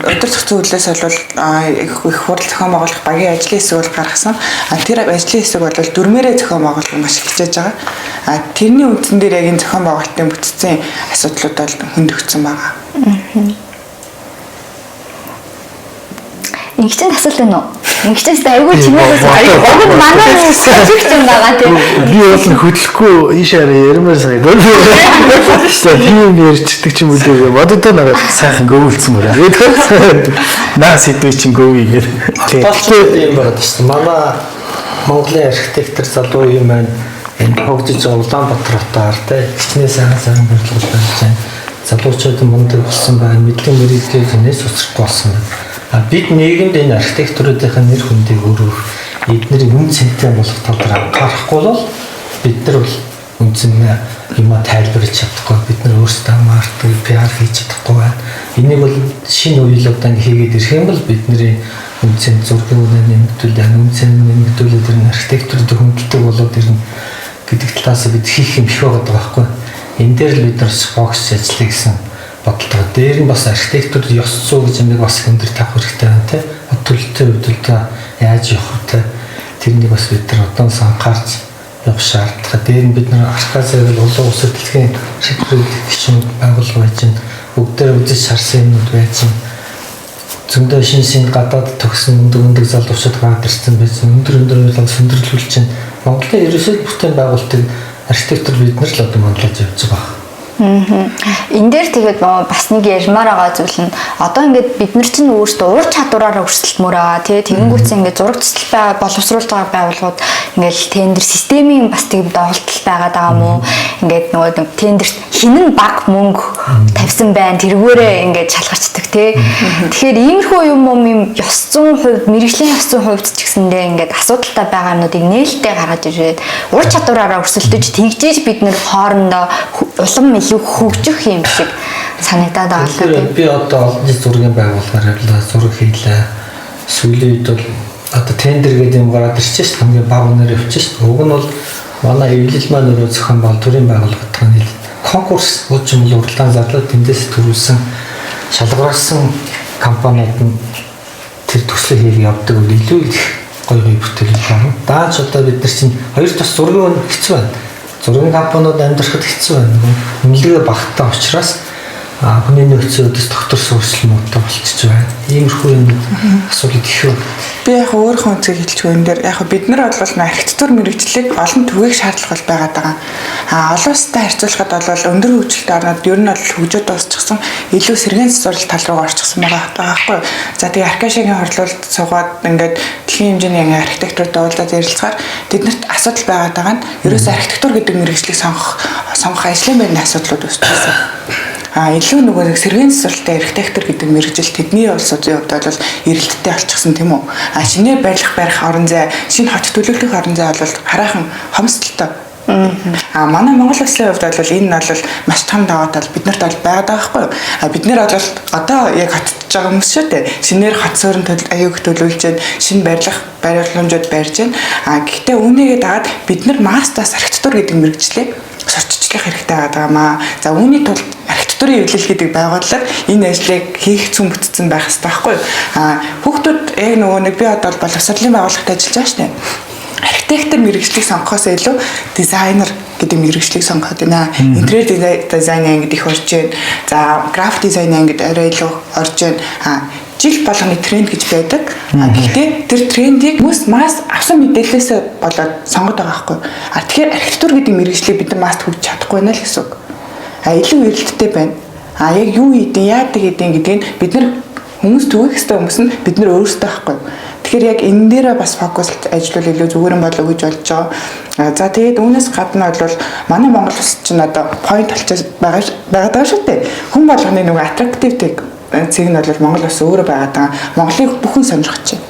Speaker 3: удирдах зөвлөлөөс бол их хурл зохион байгуулах багийн ажлын хэсэг бол гаргасан. Тэр ажлын хэсэг бол дөрмээрээ зохион байгуулах маш хичээж байгаа. Тэрний үндсэн дээр яг энэ зохион байгуулалтын бүтцийн асуудлууд бол хөндөгдсөн байгаа.
Speaker 1: Ингэсэн асуулт байна уу? Ингэсээс айгүй чимээс айгүй манай сүүлч юм байгаа тийм.
Speaker 5: Би бол хөдлөхгүй ийшээ ярмаар сайн. Тийм ярьчдаг ч юм уу дээ. Боддоо нэг сайхан гөвөлцсөн мөрөө. Наа сэдвээ чинь гөвий гэдэг.
Speaker 2: Тэгэхээр юм байна шүү дээ. Манай Монголын архитектор залуу юм байна. Энэ хөгжиж байгаа Улаанбаатар хотоор хичнээн сайн бодлого байна чинь. Залуучууд мундаг болсон байна. Мэдлэг мэрэгчлээ зэнээс уцрахгүй болсон байна. Бид нийгэмд энэ архитектуруудын нэр хүндийг өөрөөр эднэрийг үн цэнтэй болох тал дээр анхаарахгүй бол бид нар бол үндсэн юмаа тайлбарлаж чадахгүй, бид нар өөрсдөө маркетинг PR хийж чадахгүй байна. Энийг бол шинэ үеилүүдээр хийгээд ирэх юм бол бидний үндсэн зургийн үнэ нэмэгдүүлээд үндсэн нэмэгдүүлээд ирнэ архитектурын хөндлөлтөд болоод ирнэ гэдэг талаас бид хийх юм их байгаа байхгүй. Энэ дээр л бид нар фокус ажиллая гэсэн бодлоо. Дээр нь бас архитектур ёс зүй гэж юм бас хөндөр тавих хэрэгтэй байна тий. Төлөлтөө хөдөлтөө яаж явах вэ? Тэрнийг бас бид нар удаан анхаарч явах шаардлагатай. Дээр нь бид нар архитектурыг улуун улс төрөлхийн шийдвэрүүд гişүн байгуулга байж гэн бүгдээр үзэж харсан юмуд байж гэн зөндөө шин гадаад төгсөн өндөр залуучууд гараад ирсэн байсан. Өндөр үйлдэл сөндөрлүүлж чинь Монголын ерөөсөө бүтээн байгуулалтыг архитектур бид нар л одоо манлаж явж байгаа.
Speaker 1: Энэ дээр тэгээд бас нэг ярмаар байгаа зүйл нь одоо ингээд бид нар чинь өөрсдөө ур чадвараараа өрсөлдмөр байгаа тий тэгэнгүүтээ ингээд зураг төсөл боловсруулж байгаа байгууллагууд ингээд тендер системийн бас тийм доголдол байгаад байгаа мó ингээд нөгөө тендерт хинэн баг мөнгө тавьсан байна тэргүүрээ ингээд шалгарчдаг тий тэгэхээр иймэрхүү юм ёс зүйн хувьд мэрэгжлийн ёс зүйн хувьд ч гэсэндээ ингээд асуудалтай байгаа юмнуудыг нээлттэй гаргаж ирээд ур чадвараараа өрсөлдөж тэгжээж бид нэр хоорондоо улам илүү хөгжих юм шиг санагдаад байгаа л да.
Speaker 2: Би одоо олон зургийн байгууллагаар зураг хийлээ. Сүүлийн үед бол одоо тендер гэдэг юм гараад ирчихсэн шүү дээ. Хамгийн бага үнээр явчихсан шүү дээ. Уг нь бол манай эвлэл маань өөрөө зохион байгуулалт төрийн байгууллагатай нийлээд конкурс ууч юм бол уралдаан зарлаад тэндээс төрүүлсэн шалгаруулсан компаниуд нь төслөө хийх явдаг бол илүү их гоё бүтээл байна. Дааж одоо бид нар чинь хоёр тас зургийн хэцүү байна. Зургийн компаниуд амьдрахад хэцүү байна. Үнэлгээ багтаа учраас хүний нөхцөлөөс доктор суурьшилмуудтай болчихж байна. Иймэрхүү юм асуудал их үү.
Speaker 3: Би яг өөрийнхөө үнцгийг хэлж байгаа юм дээр яг бид нар бол архитектур мэрэгжлийг олон түгээх шаардлага бол байгаад байгаа. Олон улстай харьцуулахад бол өндөр хөгжилтэй орнууд ер нь бол хөгжөөд дуусчихсан илүү сэргээн засварлал тал руу орчихсан байгаа байхгүй. За тэгээ Аркашигийн хорлолд суугаад ингээд дэлхийн хэмжээний архитектуртай уулзаад ярилцахаар тэднэрт асуудал байгаад байгаа нь ерөөсөө архитектур гэдэг мэрэгжлийг сонгох ажлын байрны асуудлууд үүсчихсэн. Илүү нөгөө сэргээн засварлалтай архитектур гэдэг мэрэгжил тэдний улсуудын хувьд бол эрэлттэй болчихсон тийм үү? Шинээр барих орон зай, шинэ хот төлөвлөх орон зай бол хараахан хомсдолтой. Манай Монгол улсын хувьд бол энэ бол маш том даваа тал биднэрт бол байгаад байгаа байхгүй юу? Бид нэр бол одоо яг хотдож байгаа хүмүүс шүү дээ. Шинээр хот суурин аюуг төлөвлөж, шинэ барилгамжууд барьж байна. Гэхдээ үүнийгээ дагаад бид нар мастас архитектур гэдэг мэрэгжлийг сурталчлах хэрэгтэй байгаа. За үүний тулд архитектурын эвлэл гэдэг байгууллага энэ ажлыг хийх цөм бүтцэн байх хэрэгтэй байхгүй юу? Хүүхдүүд яг нөгөө нэг би одоо боловсролын байгууллагад ажиллаж байгаа шүү дээ. Архитектор мэрэгжлийг сонгохоос илүү дизайнер гэдэг мэрэгжлийг сонгоход байна. Интерьер дизайн ангид их орж байна. За график дизайн ангид арай илүү орж байна. Жил болгоны тренд гэж байдаг. Гэхдээ тэр трендийг хүмүүс масс авсан мэдээлэлээс болоод сонгоод байгаа байхгүй. Тэгэхээр архитектур гэдэг мэрэгжлийг бид нар масс хөгжиж чадахгүй байна л гэсэн үг. Илүү эрэлттэй байна. Яг юу хийдин, яадаг хийдин гэдгийг бид нар хүмүүс төвөх хэвээр хүмүүс нь бид нар өөрсдөө байхгүй. Тэгэхээр яг энэ дээрээ бас фокус ажиллавал илүү зүгээр юм болов уу гэж болж байгаа. За тэгээд үүнээс гадна бол манай Монгол улс чинь одоо point болчихж байгаа шүү дээ. Хүн болгоны нөгөө attractive цэг нь бол Монгол улс өөрөө байгаад байгаа. Монголыг бүхэн сонирхож байна.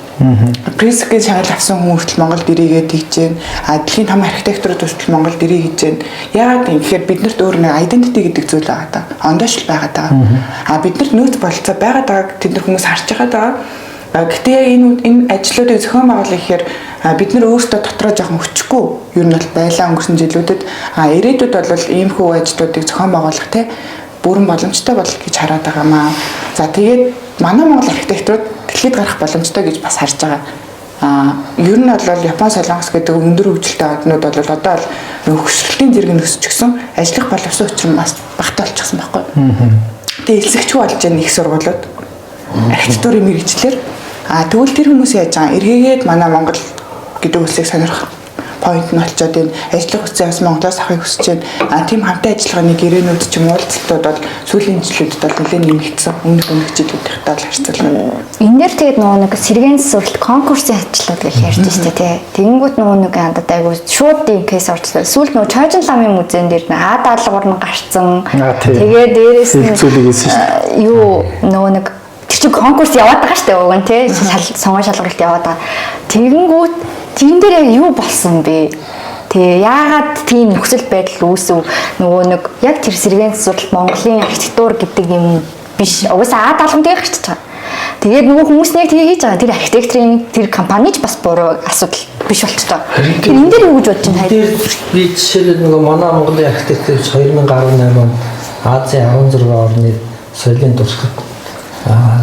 Speaker 3: Пресгийн шагнал авсан хүн хүртэл Монголд ирээгээд тэгж байна. Дэлхийн том архитектурууд хүртэл Монголд ирээ гэж байна. Яагаад юм гэхээр биднэрт өөр нэг identity гэдэг зүйл байгаа даа. Ондоошил байгаад байгаа. Биднэрт нөөц болцоо байгаад байгааг тэд нар хүмүүс харж байгаа. Гэхдээ энэ ажлуудыг зохион байгуулах гэхээр бид нар өөрсдөө дотроо жоохон өчөхгүй ер нь бол байлаа өнгөрсөн жилүүдэд ирээдүйд бол иймэрхүү ажлуудыг зохион байгуулах те бүрэн боломжтой бол гэж хараад байгаамаа. За тэгээд манай Монгол архитектурууд дэлхийд гарах боломжтой гэж бас харж байгаа. Ер нь бол Япон, Солонгос гэдэг өндөр хөгжилтэй орнууд бол одоо л хөгжлийн зэрэг нь өсчихсөн ажиллах боловсон учир нь бас багтаа болчихсон байхгүй. Тэгээд элсэгчгүй болж байгаа их сургуулиуд архитектурын мэрэгчлэр тэгвэл тэр хүмүүс яаж байгаа эргээгээд манай Монгол гэдэг улсыг сонирхох point нь болчиход энэ ажлах хүчээс Монголоос авахыг хүсэж байна. Тийм хамтаа ажиллагааны гэрээнүүд ч юм уу уулзалтууд бол сүүлийн жилүүдэд бол нэлээд нэмэгдсэн. Өмнөх жилүүдтэй бол харьцуулбал.
Speaker 1: Энэ дээр тэгээд нөгөө нэг сэргээн засварлалт конкурсын ажлууд гэж ярьж штэ тий. Тэгэнгүүт нөгөө нэг андад айгу шууд ийм кейс орчлоо. Сүүлд нөгөө Чойжин ламын музейн дээр А73 нь гарцсан. Тэгээд дээрээс нь юу нөгөө нэг тэр чинь конкурс яваад байгаа штэ уг нь тий. Сонгон шалгалт яваад байгаа. Тэгэнгүүт тийм дээр яг юу болсон бэ? Тэгээ яагаад тийм нөхцөл байдал үүсв? Нөгөө нэг яг тэр сэргээн засварлалт Монголын архитектур гэдэг юм биш. Угаасаа А70 дээр гарчиж байгаа. Тэгээд нөгөө хүмүүс нэг тэгээ хийж байгаа. Тэр архитекторын тэр компани ч бас буруу асуудал биш болчихлоо. Тэр энэ дээр юу гэж бодож байна?
Speaker 2: Би жишээлбэл нөгөө манай Монголын архитектурч 2018 онд Азийн 16 орны соёлын туршлагад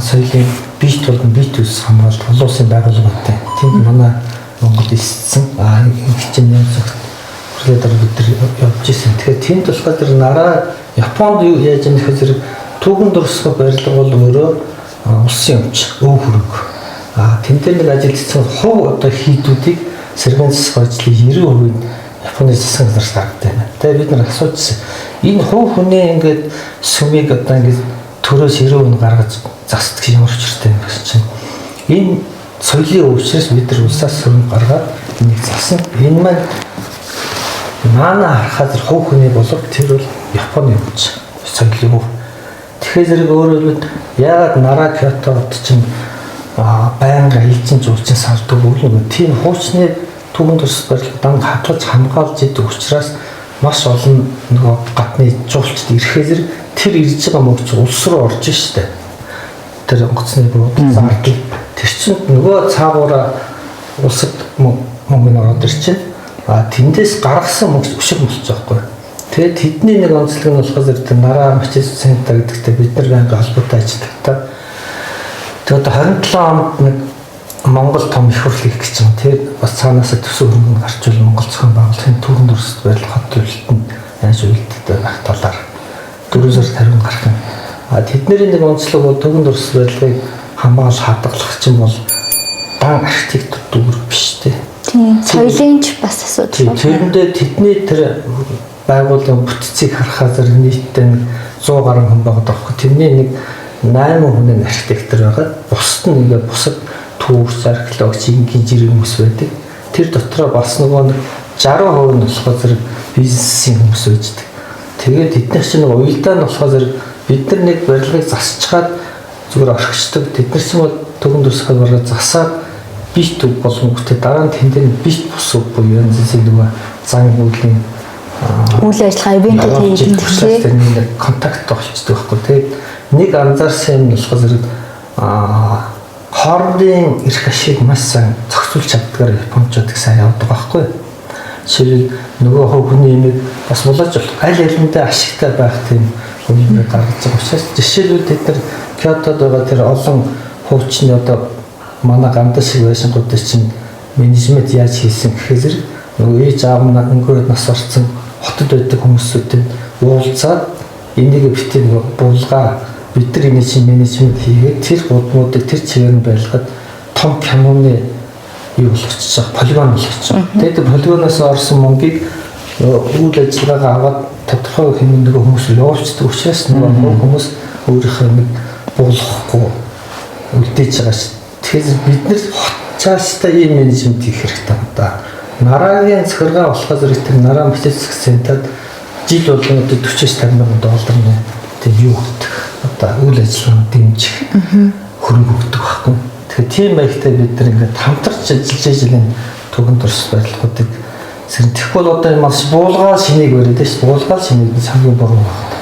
Speaker 2: соёлын бие тулгын бие төс хамгаалалт олон улсын байгууллагатай. Тэнд манай Монгол ирсэн хичнээн зөвхөн хүлээд авах бид нар явж ирсэн. Тэгэхээр тийм тусгай тэр нараа Японд юу яаж юм гэхээр түүхэн дурсах барилга бол өөрөө улсын өмч өв хөрөг. Тэнтэй нэг ажиллагдсан хов одоо хийдүүдийг сэргээн засах ажлын 90% Японы засаг нараас гаргадаг байна. Тэгээ бид нар асуужсэн. Энэ хов хүний ингээд сүмийг одоо ингээд төрөөс 90% гаргаж засдаг ямар учиртай юм гэсэн чинь энэ соёлын өвчнөөс бид нар улсаас сүрэн гаргаад энийг засан. Энэ маань манай харахад хов хүний болов тэр бол Японы өвч соёлын өв. Тэгэхээр зэрэг өөрөөр хэлбэл яагаад нараа Кётод чинь байнга элчин жуулчин сардаг үгүй тийм хуучны түүхэн тус барилга дан хатгаж хамгаалж идэг учраас маш олон нөгөө гадны жуулчд ирэхээр зэрэг тэр ирж байгаа мөнгө чинь улс руу орж штэ. Тэр онгоцны зардал тэр чинь нөгөө цаагаараа улсад мөнгө ороод ирчин. Тэндээс гаргасан мөнгө өшиг болчих жоохгүй. Тэгээд тэдний нэг онцлог нь болохоор тэр нараа мачис центр гэдэгтэй бид нар байнга холбоотой ажилладаг. Тэгээд 27 онд нэг Монгол том их хурлыг гэж юм. Тэгээд бас цаанаасаа төсөв хөрөнгө гарчвал Монгол зохион байгуулалтын төрийн дүрсэд барил хот төлөлтөнд яаж үйлдэлтэй байх талаар 4 сар хариу гарах юм. Тэдний нэг онцлог бол төрийн дүрсэд барилгыг хамгаалах хадгалах чинь бол дан архитектур дүр биш дээ.
Speaker 1: Тийм. Соёлын ч бас асуудал.
Speaker 2: Тэрэндээ тэдний тэр байгууллагын бүтцийг харахаар зэрэг нийтдээ 100 гаруй хүн байгаа даа. Тэрний нэг 8 хүн нь архитектор байгаа. Бусд нь ингээ бусад түүх, археологч, ингийн жирийн хүмүүс байдаг. Тэр дотроо бас нөгөө 60% нь болохоор зэрэг бизнесийн хүмүүс байдаг. Тэгээд эдгээр чинь нэг уялдаа нь болохоор зэрэг бид нар нэг барилгыг засчгаад зүгээр орхичдаг. Тэд нар чинь төгөн тусгай бараг засаад бит төв боломжтой дараа нь тэндээ бит бус буюу янз бүрийн нөгөө зан үйлийн
Speaker 1: үйл ажиллагаа ивэнтүүд хийдэг тийм
Speaker 2: нэг контакт болчихдог байхгүй. Тэгээд нэг анзаарсан юм болохоор зэрэг хоорондын эрх ашиг маш сайн зохицуулж чаддгаар японочдод их сайн явдаг байхгүй. Жишээлбэл нөгөө хүний имийг бас булааж аль алиндаа ашигтай байх тийм үеийг гаргаж байгаа учраас жишээлбэл тэд нар Киотод байгаа тэр олон хуучны одоо манай гамдаа шиг байшингуудад чинь менежмент яаж хийсэн гэхээр нөгөө ээж аав өнгөрөөд нас орсон хотод байдаг хүмүүстэй уулзаад энийг битээ нөгөө булгаа бид нар энэ чинь менежмент хийгээд тэр гудмуудыг тэр чигээр нь байлгаад том киноны юу болгочих жоо полигон болгочих. Тэгээд полигоноос орсон мөнгийг үйл ажиллагаагаа аваад тодорхой хэмнэн нөгөө хүмүүс явуулцдаг учраас нөгөө хүмүүс өөрийнхөө нэг буулгахгүй үлдээж байгаа ш. Тэгэхээр бид нар цаашдаа ийм менежмент хийх хэрэгтэй байна да. Нарагийн захиргаа болохоо зэрэг тэр нараа мэтэлцэх центрад жил болгоно $40-50 мянган тийм юу өгдөг. Одоо үйл ажиллагаанд дэмжих хөрөнгө өгдөг байхгүй. Тэгэхээр тийм маягтай бид нар ингээд хамтарч ажиллаж жилийн төгөн дурс байдлуудыг сэрнэх бол одоо энэ маш буулгаал шинийг бариад ш. Буулгаал шинийг хамгийн буруу байна.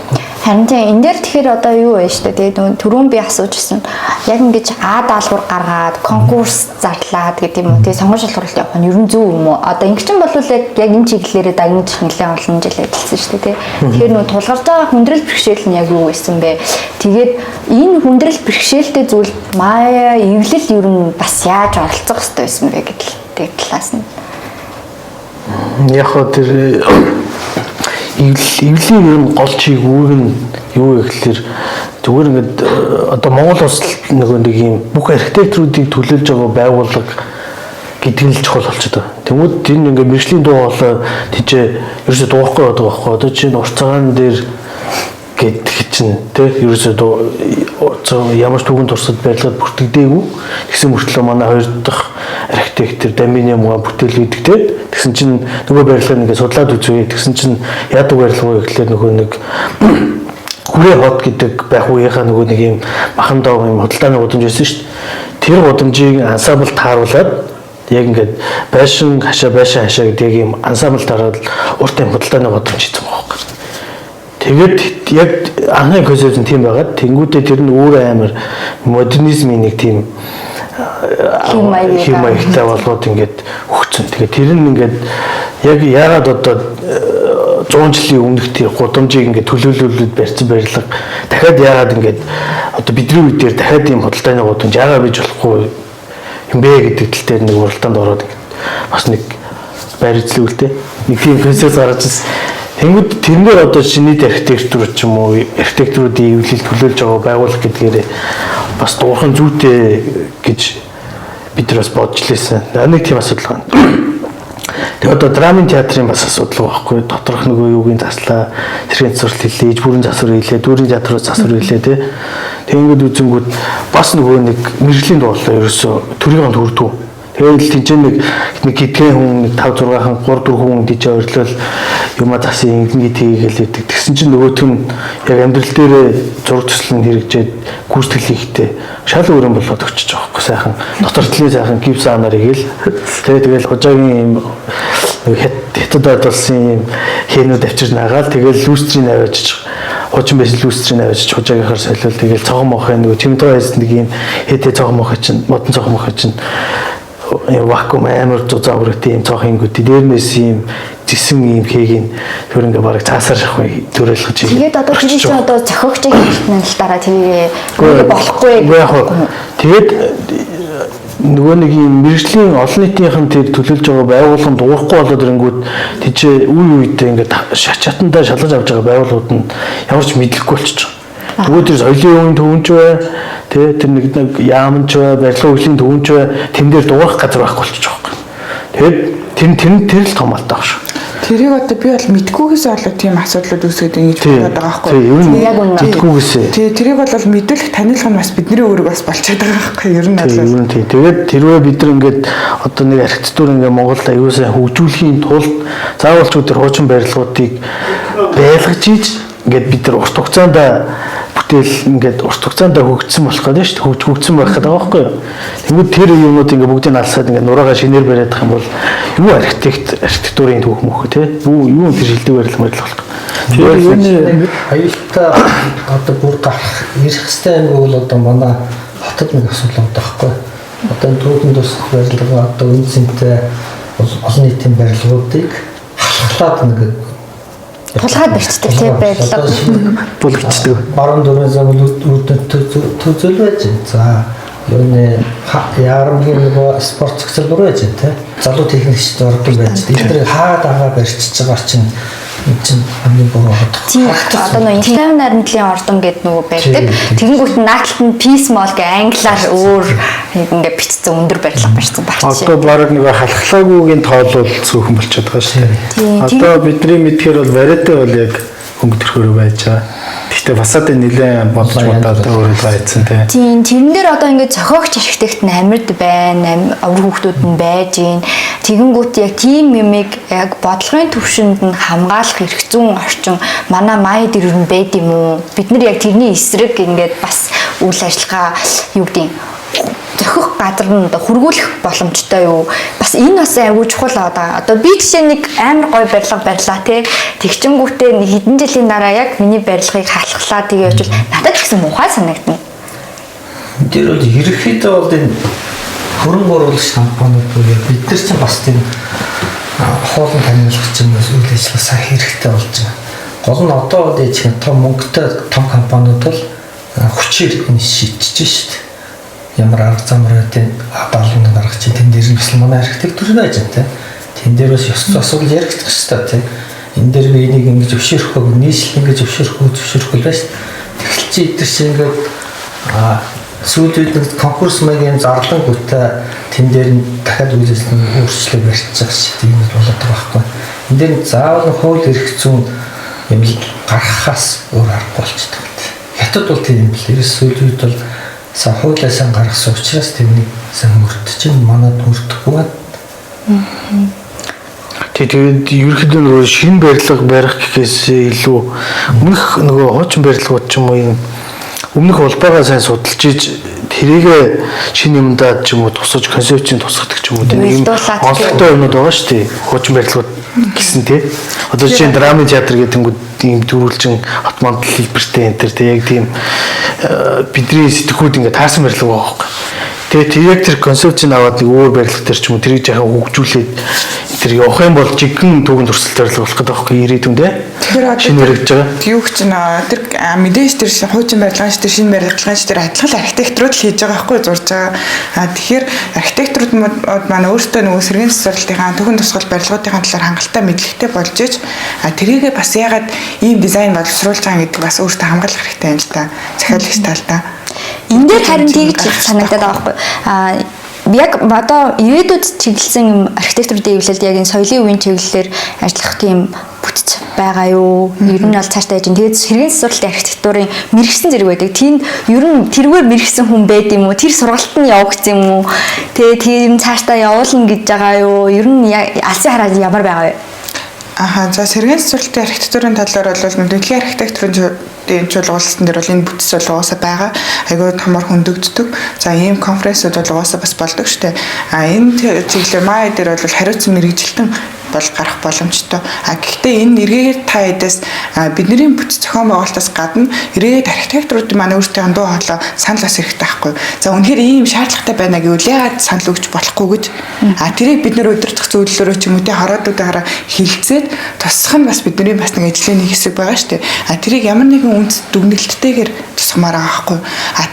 Speaker 1: Харин тийм энэ дээр тэгэхээр одоо юу вэ штэ тэгээд түрүүн би асуужсэн яг ингэж А даалгавар гаргаад конкурс зарлаад гэдэг юм уу тэгээд сонгуульч шалгуулалт явах нь ер нь зөв юм уу одоо ингэ чинь бол яг энэ чиглэлээрээ дагнаж нэлээд олон жил ажилласан штэ тий. Тэгэхээр нөө тулгарч байгаа хүндрэл бэрхшээл нь яг юу байсан бэ? Тэгээд энэ хүндрэл бэрхшээлтэй зүйл мая эвлэл ер нь бас яаж оролцох хэрэгтэй байсан бэ гэдэг талаас нь.
Speaker 5: Яг хоо тэр эвлийн юм гол чиг үүрэг нь юу вэ гэхээр зүгээр ингээд одоо Монгол улс нөгөө нэг юм бүх архитекторуудыг төлөөлж байгаа байгууллага гэдэг нь л чухал болчиход байна. Тэнгүүд энэ ингээд мэржлийн дуу хоолой тийчээ ерөөсөө дуухгүй байдаг байхгүй. Одоо чинь урт цагаан дээр гэдэг чинь тий ерөөсөө ямар ч түгэнд турсад байрлаад бүртгэдэггүй. Тэгсэн мөртлөө манай хоёр дахь архитектор Даминемга бүтээл хийдэг тий. Тэгсэн чинь нөгөө барилгыг ингээд судлаад үзье. Тэгсэн чинь яадаг барилга вэ гэхлээр нөгөө нэг хүрээ хот гэдэг байх үеийнхаа нөгөө нэг юм махан доо юм худалдааны гудамж байсан шүү дээ. Тэр гудамжийг ансамбл тааруулаад яг ингээд байшин хашаа гэдэг юм ансамбл таараад урт юм худалдааны гудамж хийсэн байхгүй. Тэгээд яг анхны концепт нь тийм байгаад тэнгуүдээ тэр нь өөр амар модернизмын нэг тийм хэм маягтай болоод ингээд өгцөн. Тэгээд тэр нь ингээд яг яагаад одоо 100 жилийн өмнөх тийм гудамжийг ингээд төлөөлөлөд барьсан барилга дахиад яагаад ингээд одоо бидний үед дээр дахиад ийм худалдааны гудамж яагаад бийж болохгүй юм бэ гэдэг тал дээр нэг уралдаанд ороод ингээд бас нэг байр эзлэг үлдээ. Нэг тийм концепт гаргаж ирсэн. Тэнгүүд тэрнээр одоо шинэ архитектур ч юм уу архитектуруудын эвлэл төлөөлж байгаа байгууллага гэдгээр бас дуурхан зүйтэй гэж бид нар бас бодж лээсэн. Нэг тийм асуудал байна. Тэгээд одоо драмын театрын бас асуудал байхгүй. Доторх нөгөө юугийн заслаа, цэргийн засвар хэлээ, бүрэн засвар хэлээ, дүүрийн театрууд засвар хэлээ тий. Тэнгүүд үзэнгүүд бас нөгөө нэг мэржлийн дуулаа ерөөсөө төрийн төрдөө. Тэгээд тэнцэн нэг хэдхэн хүн 5 6 хан 3 4 хүн диж ойрлол юма тасын ингээд хийгээл өгдөг. Тэгсэн чинь нөгөөт нь яг амьдрал дээр зураг төслөн хэрэгжээд гүйцэтгэл хийхдээ шал өөрөн болоод өчөж байгаа байхгүй сайхан дотор төлөө сайхан гипс анаар игээл тэгэл хожаагийн юм хятад байдсан юм хэнүүд авчир наагаал тэгэл люстрийн аваачиж хожим байсан люстрийн аваачиж хожаагийнхаар солиол тэгэл цогон мохын нөгөө тэмдэг байсан нэг юм хэдэ цогон мохын чинь модон цогон мохын чинь вакуум амар зузаагрт юм цохон ингүүд дээрнээс юм зисэн юм хийгийн тэр ингээ бараг цаасаар шахах төрөлгөж юм.
Speaker 1: Тэгээд одоо тэр чинь одоо зохиогч хэлнэ л дараа тэрийг болохгүй.
Speaker 5: Яг тэгээд нөгөө нэг юм мэрэгжлийн олон нийтийнхэн тэр төлөөлж байгаа байгууллаганд дуурахгүй болоод ирэнгүүт тийч үе үедээ ингээд шатандаа шалгаж авч байгаа байгууллагууд нь ямар ч мэдлэхгүй болчих. Тэгвэл тэр соёлын өвийн төвөнч бай, тэр нэг яамч бай, барилгын хөгжлийн төвөнч бай, тэн дээр дуурах газар байхгүй болчих واخхой. Тэгээд тэр л том алдаа шүү.
Speaker 3: Тэрийг одоо би бол мэдгүйгээс болоод тийм асуудлууд үүсгээд ингэж болоод байгаа байхгүй.
Speaker 5: Тийм, ер нь мэдгүйгээсээ.
Speaker 3: Тэрийг бол мэдүүлэх таниулах нь бас бидний өөрөг бас болчиход байгаа байхгүй. Ер нь бол.
Speaker 5: Ер нь тийм. Тэгээд тэрвээ бид нар ингээд одоо нэг архитектур ингээд Монголд аюулсаа хөгжүүлэхийн тулд заавал ч өдөр хуучин барилгуудыг байлгаж ийж ингээд бид нар урт хугацаанд бүтээл ингээд урт хугацаанд хөгжсөн болох гэдэг шүү дээ. Хөгжсөн байх гэдэг байгаа байхгүй юу. Тэгвэл тэр юмнууд ингээд бүгдийг алсаад ингээд нураагаа шинээр бариад байгаа юм бол юу архитектурын төвх мөх тий. Юу тэр шилдэг барилга болох.
Speaker 2: Тэр юуны аюултай одоо бүр гарах ирэх хэвээр юм бол одоо манай хотод нэг асуудал байхгүй. Одоо түүхэнд тусах барилга одоо үнцэнтэй олон нийтийн барилгуудыг халахлаад нэг
Speaker 1: тулгаад барьцдаг тийм байдлаа
Speaker 5: бүлэгчдэг.
Speaker 2: Баруун дөрвөн зам төзөл байж байна. За юуны яарамгийн нөгөө спорт цогцол байж байна те. Залуу техникчд ордог байж. Тэр хаагаа барьчихж байгаа чинь хамгийн буруу хот.
Speaker 1: Тийм одоо нөгөө интеллект нарийн ордон гэдэг нөгөө байдаг. Тэгэнгүүт нааталт нь peace mall гэ англиар өөр ингээ бичсэн өндөр барилга барьсан багч.
Speaker 4: Одоо баг нэг халахлаагүйгийн тоолол цөөхөн болчиход байгаа шүү дээ. Одоо бидний мэдхээр бол вариатай бол яг хөнгөлтөрхөөр байж байгаа. Гэхдээ фасадын нэлээд болж удаад өөрөөр байцсан тийм.
Speaker 1: Тэрэн дээр одоо ингээд зохиогч архитект нь амьд байна, авир хүүхдүүд нь байж гин. Тэгэнгүүт яг тийм юмыг яг бодлогын төвшөнд нь хамгаалах эрх зүйн орчин манай май дээр нь байд юм уу? Бид нар яг тэрний эсрэг ингээд бас үйл ажиллагаа юу гэдэг зохих газар нь хургуулах боломжтой юу? Бас энэ бас аягүй чухал одоо. Одоо би жишээ нэг амар гоё барилга барьлаа тий. Тэгчингүүтээ нэг хэдэн жилийн дараа яг миний барилгыг халахлаа тэгээ очил надад ч гэсэн муухай санагдана.
Speaker 2: Тэр бол ерөнхийдөө бол энэ хөрөнгө оруулагч компаниуд бид нар ч бас тийм хоолн таниулах юм үйл ажиллагаа сайн хэрэгтэй болж байна. Гол нь одоо бол ээж том мөнгөтэй том компаниуд бол хүчээр энэ шийдчихэж шүү дээ. Ямар арга замаар гэдэг даалгавар гаргах чинь тэн дээр нь бас манай архитектур байж байна. Тэн дээр бас ёс асуудал яригдах хэрэгтэй тийм. Энэ дээр би энийг ингэж өвшөөрөх, нийслэл ингэж өвшөөрөх байж. Тэгэл чи идэр чи ингээд сүүлд нэг конкурс маягийн зарлангуудтай тэн дээр нь дахиад үйлчлэлийн өөрчлөлт барьчих шиг тийм болоод байгаа байхгүй. Энд дээр заавал хууль эрх зүйн юм гаргахаас өөр аргагүй болчихдог. Хятад бол тийм л ерөөсөө сүүлд бол хуулиасаа гаргасан учраас тэрний сайн мөрдөж манад мөрдөхгүй байна.
Speaker 5: Тэгээд ерөнхийдөө нөгөө шинэ барилга барих гэхээс илүү өмнөх нөгөө хуучин барилгууд ч юм уу юм өмнөх улбаагаа сайн судалж иж тэрийг шинэ юмдаа ч юм уу тусаж концепцийн тусгадаг ч юм уу тийм онцлогтой юмнууд байгаа шүү дээ. Хуучин барилгууд гэсэн тий. Одоо жишээ нь драмын театр гэдэг юм дөрвөлжин хот мандал хэлбэртэй энэ төр тий яг тийм бидний сэтгхүүд ингээ таасан барилга байгаа байхгүй. Тэгээд яг тэр концепцийг аваад нэг өөр барилга төр ч юм уу тэрийг жаахан хөгжүүлээд тэр явах юм бол жигэн түүхэн төрсөл барилга болох гэдэг байхгүй ирээдүйн тий. Шинэ баригдаж байгаа.
Speaker 3: Юу ч тэр мэдээж тэр хуучин барилгач тэр шинэ барилгач тэр адилхан архитектурууд л хийж байгаа байхгүй зурж байгаа. Тэгэхээр архитектурууд маань өөртөө нөгөө сэргийн засварлалтынхаа түүхэн тусгал барилгуудынхаа талаар хангалттай мэдлэгтэй болж иж тэрийгээ бас ягаад ийм дизайн боловсруулж байгаа гэдэг бас өөртөө хамгаалах хэрэгтэй юм л та. Захиалагч талдаа.
Speaker 1: Энэ дээр харин тэгж санагдаад байгаа байхгүй. Яг одоо ирээдүйд чиглэсэн юм архитектурын эвлэлд яг энэ соёлын үеийн чиглэлээр ажиллах тийм бүтц байгаа юу? Ер нь бол цаашдаа яж. Тэгээд сэргийн засварлалтын архитектурын мэрэгсэн зэрэг байдаг. Тэнд ер нь тэргээр мэрэгсэн хүн байд юм уу? Тэр сургалтад нь явагдсан юм уу? Тэгээд тийм цаашдаа явуулна гэж байгаа юу? Ер нь алсын хараад ямар байгаа вэ?
Speaker 3: За сэргийн засварлалтын архитектурын талаар бол дэлхийн архитектурын чуулгуулсан дээр бол энэ бүтц бол угаасаа байгаа. Айгүй томор хөндөгддөг. За ийм конференсүүд бол угаасаа бас болдог штэ. Энэ чиглэлээр май дээр бол хариуцсан мэрэгжилтэн бол гарах боломжтой. Гэхдээ энэ эргээгээд та эдээс бидний бүтэц зохион байгуулалтаас гадна эргээд архитекторуудын манай өөрсдийн дуу хоолой санал бас хэрэгтэй байхгүй. За үнэхээр ийм шаардлагатай байна гэвэл яагаад санал өгч болохгүй гэж тэрийг бид нэр удирдах зөвлөлөөрөө ч юм уу хороодуудаараа хилцээд тусах нь бас бидний бас нэг ажлын нэг хэсэг байгаа шүү дээ. Тэрийг ямар нэгэн үндэс дүгнэлттэйгээр тусгамаар байгаа байхгүй.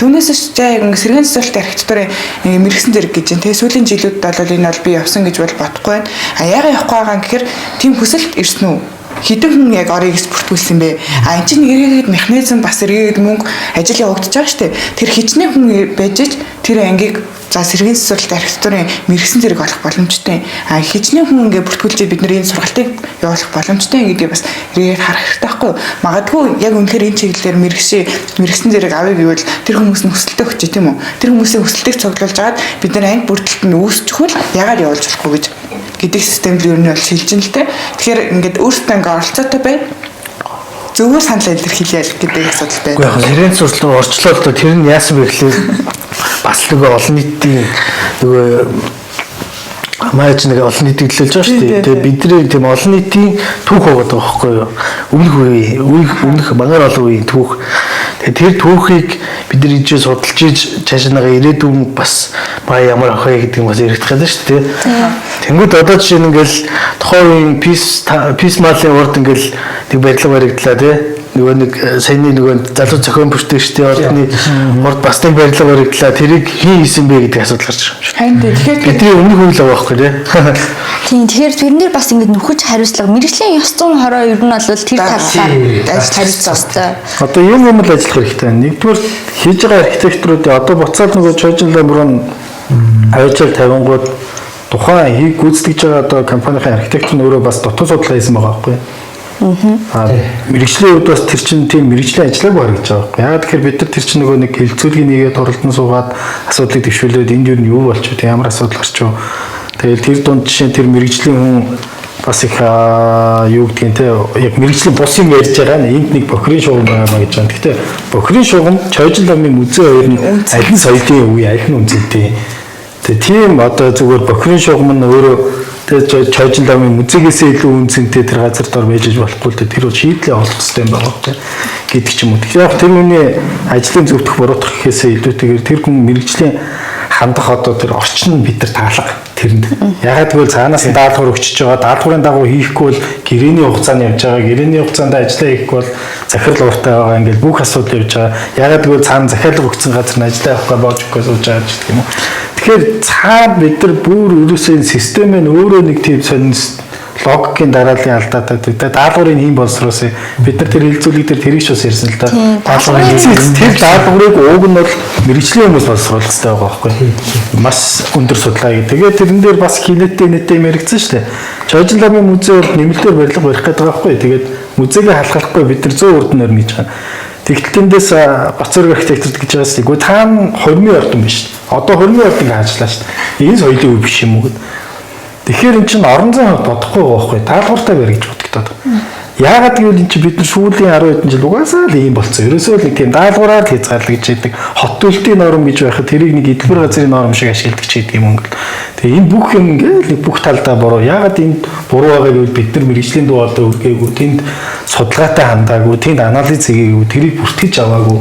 Speaker 3: Түүнээс ч яг сэргээн засвалтын архитектурын мэрэгсэн зэрэг гэж байна. Тэгээ сүүлийн жилүүдэд бол энэ бол би явсан гэж бол бодохгүй байна. Яагаад явахгүй байгаа юм гэхээр тийм хүсэлт ирсэн үү? Хэдэн хүн яг орыг бүртгүүлсэн бэ? Энэ чинь эргээгээд механизм бас эргээгээд мөнгө ажил явагдаж байгаа шүү дээ. Тэр хичнээн хүн байж тэр ангийг за сэргээн засвалтын архитектурын мэрэгсэн зэрэг олох боломжтой. Хичнээн хүн ингээ бүртгүүлж бид нэр энэ сургалтыг явуулах боломжтой гэдгийг бас эргээд харах хэрэгтэй байхгүй юу? Магадгүй яг үнэхээр энэ чиглэлээр мэрэгсэн зэрэг авъя гэвэл тэр хүмүүс нь хүсэлтэд өгч тийм үү? Тэр хүмүүсийн хүсэлтийг цуглуулж агаад бид нар анги бүртгэлт нь үүсчихвэл яагаад явуулж болохгүй гэж гэдэг системд юу нь бол шилжин л дээ. Тэгэхээр ингээд өөрсдөө ингээ оролцоотой бай. Зөвхөн санал илэрхийлээ гэдэг асуудал байна.
Speaker 5: Уу яг сэргээн засвалтын орчлолт тэр нь яасан бэ гэхлээр бас нэг олон нийтийн нөгөө Америкч нэг олон нийтийг төлөөлж байгаа шүү дээ. Тэгээ бидний тийм олон нийтийн түүх байгаа байхгүй юу? Өмнөх магаар олон үеийн түүх. Тэгээ тэр түүхийг бид нар ижээ судалж иж цаашаа ирээдүйн бас ямар авах вэ гэдэг нь бас яригдах гэдэг шүү дээ. Тэнгүүд одоо жишээ нь ингээл тухайн үеийн пис малын урд ингээл нэг барилга баригдлаа тий. Нөгөө нэг саяны нөгөө залуу зохион бүртгэгчдийн ордны урд бас нэг барилга баригдлаа. Тэрийг хин хийсэн бэ гэдэг асуудал гарч байгаа юм шиг.
Speaker 3: Харин тэгэхээр
Speaker 5: бидний өмнөх үйл байгаа байхгүй тий.
Speaker 1: Тийм тэгэхээр тэрнэр бас ингэ нөхөж хариуцлага мэрэгжлийн ёс зүйн хороо ер нь бол тэр талаар хариуцах ёстой.
Speaker 4: Одоо юм л ажиллах хэрэгтэй байна. Нэгдүгээр хийж байгаа архитектуруудын одоо буцаад нөгөө чойжлын бүрэн аваачаал тавингууд тухайн хийг гүйцэтгэж байгаа одоо компанийн архитектор нь өөрөө бас дотоод судалгаа хийсэн байгаа байхгүй. Мэргэжлийн хувьд бас тэр чинь тийм мэргэжлийн ажлаа барьж байгаа байхгүй. Яагаад тэгэхээр бид нар тэр чинь нөгөө нэг хилцүүлгийг нэгээд оролдон суугаад асуудлыг төвшүүлээд энд юу нь юу болчих вэ? Ямар асуудал гарч вэ? Тэгэл тэр дунд жишээ тэр мэргэжлийн хүн бас их юу гэдгийг те яг мэргэжлийн бус юм ярьж байгаа нь энд нэг бохирын шугам байгаа гэж байна. Гэхдээ бохирын шугам Чойжл намын музей хоёр нь аль нь соёлын үе, аль нь үнэтэй. Тэгээ тийм одоо зүгээр бохирын шугам нь өөрөө тэгээ Чойжл намын музейгээс илүү үнцэнтэй тэр газар дор байж болохгүй л тэр бол шийдлээ олох хэрэгтэй юм байна гэдэг ч юм уу. Тэгэхээр яг тэр хүний ажлын зөвтгөх буруутгах гэхээсээ илүүтэйгээр тэр хүн мэргэжлийн хандах одоо тэр орчин нь бид нар таалага тэрэнд. Ягаад гэвэл цаанаас нь даалгавар өгчөж байгаа. Даалгаврын дагуу хийхгүй бол гэрээний хугацаанд явж байгаа. Гэрээний хугацаанд ажиллаа хийхгүй бол захирал уртаа байгаа. Ингээл бүх асуудал явж байгаа. Ягаад гэвэл цаана захиалга өгсөн газар нь ажиллаа явахгүй боожгүй сууж байгаа гэх юм уу. Тэгэхээр цаана бид нар бүр ерөөсөө систем нь өөрөө нэг тийм сонирс логикийн дарааллын алдаатай даалгаврын хийм боловсроос бид нар тэр хилцүүлэг дээр тэрийг ч бас ярьсан л да. Даалгаврын тэр даалгаврыг уг нь бол мэргэжлийн хүмүүс боловсруулах хэрэгтэй байгаа байхгүй. Маш өндөр судалгаа гэдэг. Тэгээд тэрэн дээр бас хилэттэй нэттэй мэрэгцэн шүү дээ. Чойжл намын музей бол нэмэлтээр барилга барих гэдэг байгаа байхгүй. Тэгээд музейгээ халахлахгүй бид нар 100 урд нөрнө гэж байгаа. Тэгтэл тэндээс Бацарг архитектурт гэж байгаас үгүй таан хормын ордон биш. Одоо хормын ордыг хаачлаа шүү дээ. Энэ соёлын үе биш юм уу гэдэг. Тэгэхээр эн чинь орон зайн бодохгүй байгаа байхгүй. Даалгавартай барь гэж бодогдоод. Яагаад гэвэл эн чинь бид нар сүүлийн 10 хэдэн жил угаасаа л ийм болцсон. Ерөөсөө л нэг тийм даалгавраар хязгаарлаж яадаг. Хот төлтийн норм гэж байхад тэрийг нэг эдгээр газрын норм шиг ашигладаг ч гэдэг юм Монгол. Тэгээ энэ бүх юм ингээл бүх талдаа буруу. Яагаад энд буруу байгаа гэвэл бид нар мэргэжлийн дуу хоолой өргөөгүй, тэнд судалгаатай хандаагүй, тэнд анализ хийгээгүй, тэрийг бүртгэж аваагүй.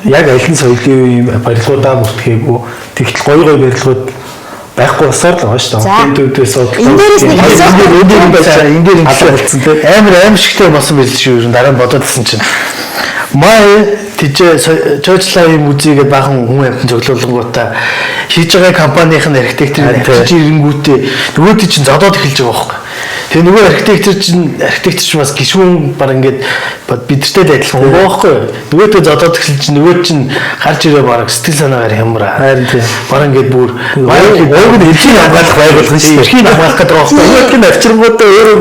Speaker 4: Яг аль нь соёлын барилгуудаа бүртгээгүй. Тэгтэл гоё барилгууд байхгүй усаар л байгаа шүү дээ. Энд үүдээс
Speaker 1: энэ дээрээс нэг
Speaker 5: энэ дээр болсон тийм амар шигтэй болсон байл шүү. Дараа нь бодоодсэн чинь маа тийч Чойжлын музейгээ баахан хүн амтан зөвлөлөнгуудаа хийж байгаа компанийн архитекторын хийж ирэнгүүтээ нөгөөдөө чинь зодоод эхэлж байгаа байхгүй. Тэгээ нөгөө архитектор бас гişүүн баг ингээд бидэртэй л адилхан байгаа байхгүй. Нөгөөдөө зодоод эхэлж нөгөөд чинь гарч ирээ баг сэтгэл санаагаар хямраа. Харин тийм баг ингээд бүр ууг нь эрхийн хамгаалах байгуулгын шүү. Эрхийн хамгаалах гэдэг байгаа байхгүй. Нөгөөд нь авчиргуудаа өөрөө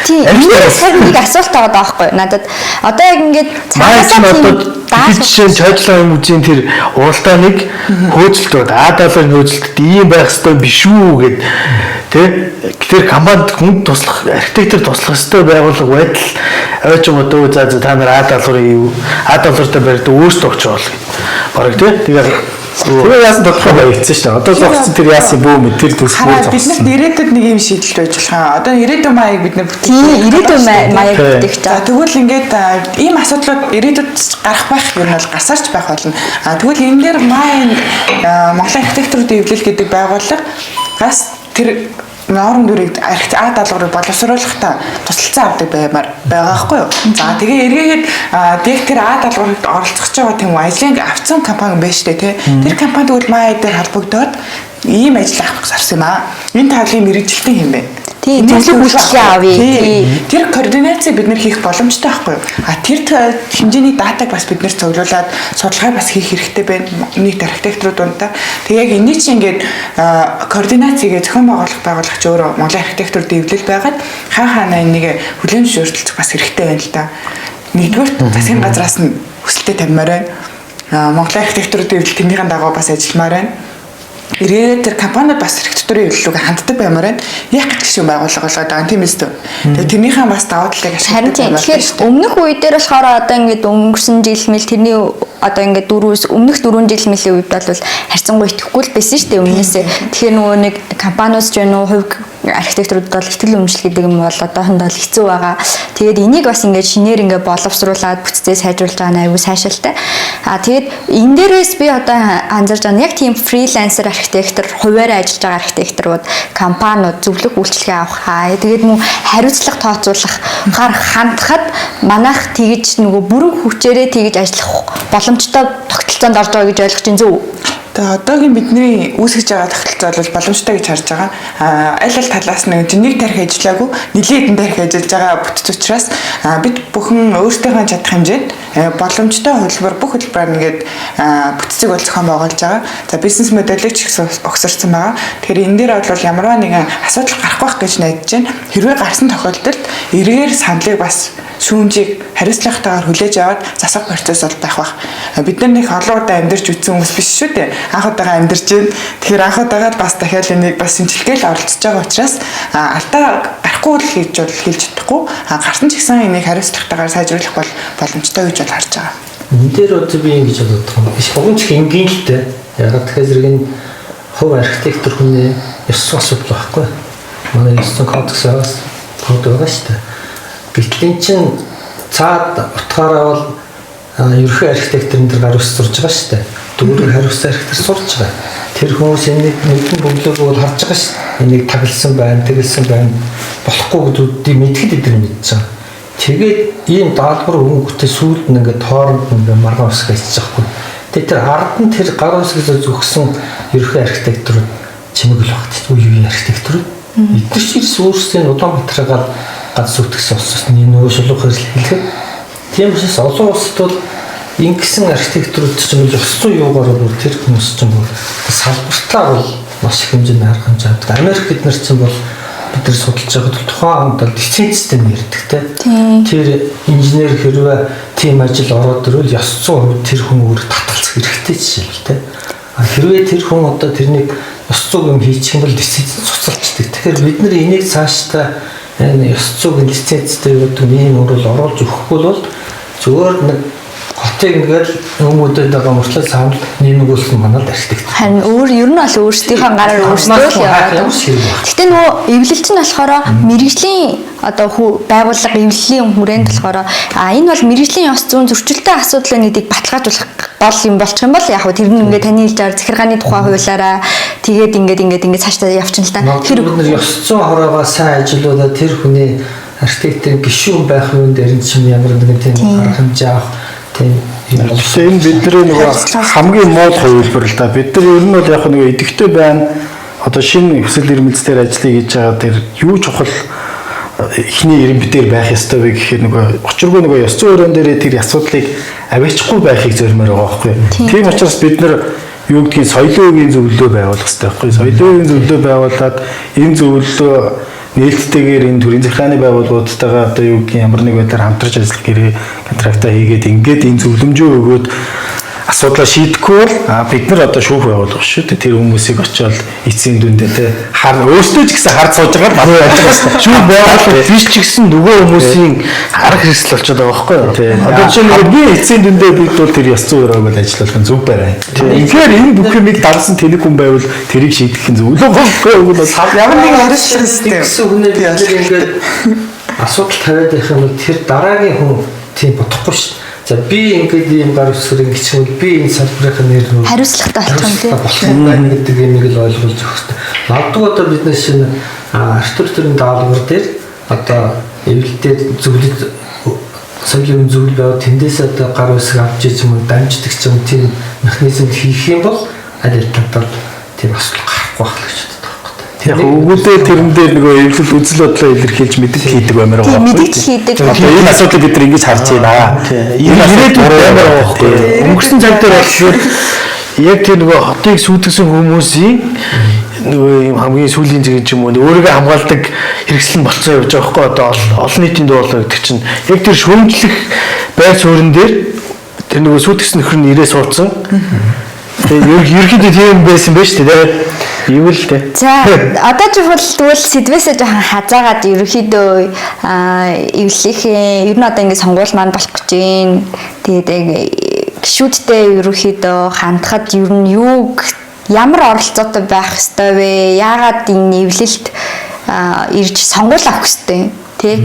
Speaker 1: тийм энэ сайн нэг асуулт байгаа байхгүй. Надад одоо яг ингээд
Speaker 5: цаашаа жишээ нь Чойжлын музейн тэр уралдааныг хөөцөлтөд Адаалын хөөцөлтөд ийм байх ёстой биш үү гэд тэр компанид хүнд туслах архитектор туслах ёстой байгууллага байтал ойчим одоо за та нар Адаалрын Адаалртай барьд өөрсдөө өгч болно. Бараг тэгээ
Speaker 4: Тэгээ яасан тодорхой маягдсан шүү дээ. Одоо зогссон тэр яасан бүү мэд тэр төсөл
Speaker 3: хараа биднэрт ирээдүйд нэг юм шийдэлт байж болох юм. Одоо ирээдүйн маяг бид нар
Speaker 1: ирээдүйн маяг гэдэг чинь.
Speaker 3: За тэгвэл ингээд ийм асуудлууд ирээдүйд гарах байх юм бол гасаарч байх болно. Тэгвэл энэ дээр Майя Монголын архитектурын эвлэл гэдэг байгууллага гас тэр норм дүрийг архитект даалгаврыг боловсруулахдаа тусалцаа авдаг баймаар байгаа байхгүй юу. За тэгээ эргээгээд яг тэр даалгаврыг оролцох гэж байгаа тийм ажлын авцсан компани байна шүү дээ тий. Тэр компани тэгвэл Майя дээр холбогдоод ийм ажил авах зарсан юм аа. Энэ талын мэрэгжилтэн юм байна.
Speaker 1: Тийм зөвлөх үйлчлэгээ авъя.
Speaker 3: Тэр координацийг бид нэр хийх боломжтой байхгүй юу? Тэр хэмжээний датаг бас бид нэр цуглуулад судалгаа бас хийх хэрэгтэй байна. Нийт архитектурын дундаа. Тэгээ яг энийг чинь ингээд координацийг зохион байгуулах өөрөө Монголын архитектурын дэвлэл байгаад хаана энийг хүлээмж өөрчлөх бас хэрэгтэй байна л да. Нэгдүгээр засгийн газраас нь хүсэлтэд тавьмаар байна. Монголын архитектурын дэвлэл тэрнийхэн дагуу бас ажилламаар байна. Ирээд тэр компаниуд бас архитектурын эвлэлүүгээ ханддаг баймаар байна. Яг гэх юм байгууллага болоод байгаа тийм ээ. Тэгээ тэрнийхэн бас даваа талыг
Speaker 1: ашиглаж байна. Тэгэхээр өмнөх үе дээр болохоор одоо ингээд өнгөрсөн жил мэл тэрний одоо ингээд өмнөх 4 жил мэлийн үед бол харьцангуй итгэхгүй л байсан шүү дээ өмнөөсөө. Тэгэхээр нөгөө нэг компаниуд ч байна уу хувь архитектурууд бол ихтгэл өмжил гэдэг юм бол одоохондоо л хэцүү байгаа. Тэгээд энийг бас ингээд шинээр ингээд боловсруулад бүтцээ сайжруулж байгаа нь аюул сайшаалтай. Тэгээд энэ дээрээс би одоо анзарж байгаа нь яг тийм фрилансер архитектор, хуваараа ажиллаж байгаа архитекторууд, компаниуд зөвлөх үйлчлэгээ авах хаа. Тэгээд мөн хариуцлага тооцоолох, гар хандхад манайх тэгж нөгөө бүрэн хүчээрээ тэгж ажиллах боломжтой тогтолцоонд орж байгаа гэж ойлгож байна зөв үү?
Speaker 3: Тэгээ одоогийн бидний үүсгэж байгаа тогтолцоо бол боломжтой гэж харж байгаа. Аль аль талаас нэг тарих ажиллаагүй, нэлээд хэдэн тарих ажиллаж байгаа бүтц учраас бид бүхэн өөрсдийнхөө чадах хэмжээнд боломжтой хөтөлбөр бүх хөтөлбөрөөр нэгээд бүтцийг бол зохион байгуулж байгаа. За бизнес модельийг ч их огсорсон байгаа. Тэгэхээр энэ дээр бол ямарваа нэгэн асуудал гарах байх гэж найдаж байна. Хэрвээ гарсан тохиолдолд эргээр саналыг бас шүүмжийг хариуцлагатайгаар хүлээж аваад засах процесс бол байх бах. Бид нар нэг олон удаа амьдарч үтсэн хүмүүс биш шүү дээ. Анх удаага амьдарч байна. Тэгэхээр анх удаагаад бас дахиад энийг бас шинжилгээл оролцож байгаа учраас алдаа гарахгүй л хийж чадахгүй. Гарсан ч гэсэн энийг хариуцлагатайгаар сайжруулах бол боломжтой гэж бол харж байгаа.
Speaker 2: Энэ дээр одоо би ингэж боддог юм. Их уган чих энгийн л дээ. Ягаад тэгэхээр зэрэг энэ хувь архитектор хүний ёс асуудал байхгүй. Манай ёс кодексээс код байгаа шүү дээ. Гэтэл эн чинь цаад утгаараа бол ерөнхий архитектор энэ гар ус сурж байгаа шүү дээ. Дөрөв хариуцсан архитектор сурж байгаа. Тэр хүмүүс энийг нэгэн бүглөөг бол харж байгаа шүү дээ. Энийг тагласан байна, тэгэлсэн байна. Болохгүй гэдгийг мэдхэд эдгээр мэдж байгаа. Тэгээд ийм даалгавар өнгөтэй сүүлд нь ингээд хооронд ингээд маргаан усг хийчих байхгүй. Тэгээд тэр ард нь тэр гар усгээс зүгсэн ерөнхий архитектор чимэг л багт. Үеийн архитектор. Эдгээр ч ирс өөрсдийн Улаанбаатараа ганц үтгсэн улсаас нэг нөгөө шулуух хэлэхэд тийм учраас олон улсад бол ингэсэн архитектурууд ч юм уу ёс зүйн юугаар бүр тэр хүмүүс ч юм уу салбартаа бол маш их хэмжээний арга хэмжээ авдаг. Америк эднэр чинь бол бид нар судалж байгаад тухайн онд бол лицензтэй нэрдэг те. Тэр инженер хэрвээ тийм ажил ороод ирвэл ёс зүйн хувьд тэр хүн өөрөө татгалзах хэрэгтэй жишээл те. Хэрвээ тэр хүн одоо тэрнийг ёс зүйн юм хийчих юм бол лиценз цуцалждаг. Тэгэхээр бид нар энийг цаашдаа энэ ёс зүйн лицензтэй гэдэг ийм өөрөөр оруулж өгөхгүй бол зөвөр нэг хотыг ингээл хүмүүдэд байгаа мөртлөө санал нэмэгүүлсэн манад архитект.
Speaker 1: Харин ер нь бол өөрсдийнхөө гараар өөрсдөө л яваад. Гэтэ нөгөө эвлэлч нь болохоор мэрэгжлийн одоо байгууллага эвлэлийн хүрээнд болохоор энэ бол мэрэгжлийн ёс зүйн зөрчилтэй асуудлын гэдгийг баталгаажуулах гол юм болчих юм бол яг хөө тэр нь ингээд таны хэлж байгаа захиргааны тухай хуулиараа тэгээд ингээд цаашдаа явчихна л да.
Speaker 2: Тэр бид нар ёс зүйн хороогоо сайн ажиллаулаад тэр хүний архитектийн гишүүн байх юм дээр нь чинь ямар нэгэн тийм арга хэмжээ авах
Speaker 4: Тэгэхээр энэ бидний нөгөө хамгийн муу хувилбар л да. Бид нар ер нь бол яг нөгөө идэвхтэй байна. Одоо шинэ хүсэл эрмэлзлээр ажиллая гэж байгаа тэр юу чухал эхний ирэмб дээр байх ёстой вэ гэхээр нөгөө учиргүй нөгөө ёс зүйн өрөөнд дээр тэр асуудлыг аваачихгүй байхыг зоримоор байгаа байхгүй. Тийм учраас бид нар юу гэдгийг соёлын үеийн зөвлөлөө байгуулах хэрэгтэй байхгүй. Соёлын үеийн зөвлөлөө байгуулад энэ зөвлөлөө нээлттэйгээр энэ төрийн захиргааны байгууллагуудтайгаа одоо юу гэдгийг ямар нэг байдлаар хамтарч ажиллах гэрээ контрактаа хийгээд ингээд энэ зөвлөмжөө өгөөд асуудлаа шийдэхгүй бол бид нар одоо шүүх байгуулах шүү дээ. Тэр хүмүүсийг очиод эцсийн дүндээ те өөрсдөө ч гэсэн хард сууж байгаа манай ажиллаж
Speaker 5: шүүх байгуулах биш ч гэсэн нөгөө хүмүүсийн арга хэрэгсэл болчиход байгаа байхгүй юу?
Speaker 4: одоо жишээ нь би эцсийн дүндээ бид бол тэр ёс зүйн өрөөгөл ажиллах нь зөв байна. Тэгэхээр энэ бүхнийг дарсан тэнэг хүн байвал тэрийг шийдэх нь зөв л байхгүй юу?
Speaker 3: Ямар нэгэн хариуцлага систем.
Speaker 2: гэсэн хүнээ бид ингээд асуудал тавиад байх юм бол тэр дараагийн хүн тийм бодохгүй шүү. За би ингээд ийм гар үсгэр ингэж юм би энэ салбарын нэр рүү
Speaker 1: Хариуцлагатай болчих юм
Speaker 2: болох байна гэдэг юмыг л ойлгуулж өгөх хэрэгтэй. Магадгүй одоо бидний шинэ архитектурын даалгавар дээр одоо эвлэлдээ зөвлөд соёлын зөвлөл байгаад тэндээс одоо гар үсэг авч иж юм дамждаг ч юм тийм механизм хийх юм бол аль талаар тийм асуудал гарахгүй байх гэж боддог.
Speaker 4: Яг өгүүлээ тэрэн дээр нөгөө эвлэл үзэл бодлоо илэрхийлж мэддэг хийдэг баймаар байгаа.
Speaker 1: Мэдээлэл хийдэг.
Speaker 4: Энэ асуудлыг бид нар ингэж харж байна.
Speaker 5: Ирээдүйд баймаар байгаа байхгүй юу? Өнгөрсөн цаг дээр болохоор яг тэр нөгөө хотыг сүйтгэсэн хүмүүсийн нөгөө юм хамгийн сүүлийн зэрэг ч юм уу өөрийгөө хамгаалдаг хэрэгсэл нь болцсон явж байгаа байхгүй одоо олон нийтийн дуурлага гэдэг чинь яг тэр шүүмжлэх байр суурин дээр тэр нөгөө сүйтгэсэн нөхөр нь ирээ суудсан. Тэгээ ерөнхийдөө тийм байсан байж тээ. Юу л дээ.
Speaker 1: За одоо ч бол тэгвэл сэдвээсээ жоохон хазаагаад ерөөхдөө эвлэхийн ер нь одоо ингэ сонгуул маань болох гэж байна. Тэгээд гişүүдтэй ерөөхдөө хандхад ер нь ямар оролцоотой байх ёстой вэ? Яагаад энэ эвлэлт ирж сонгуул авах ёстой? Тэ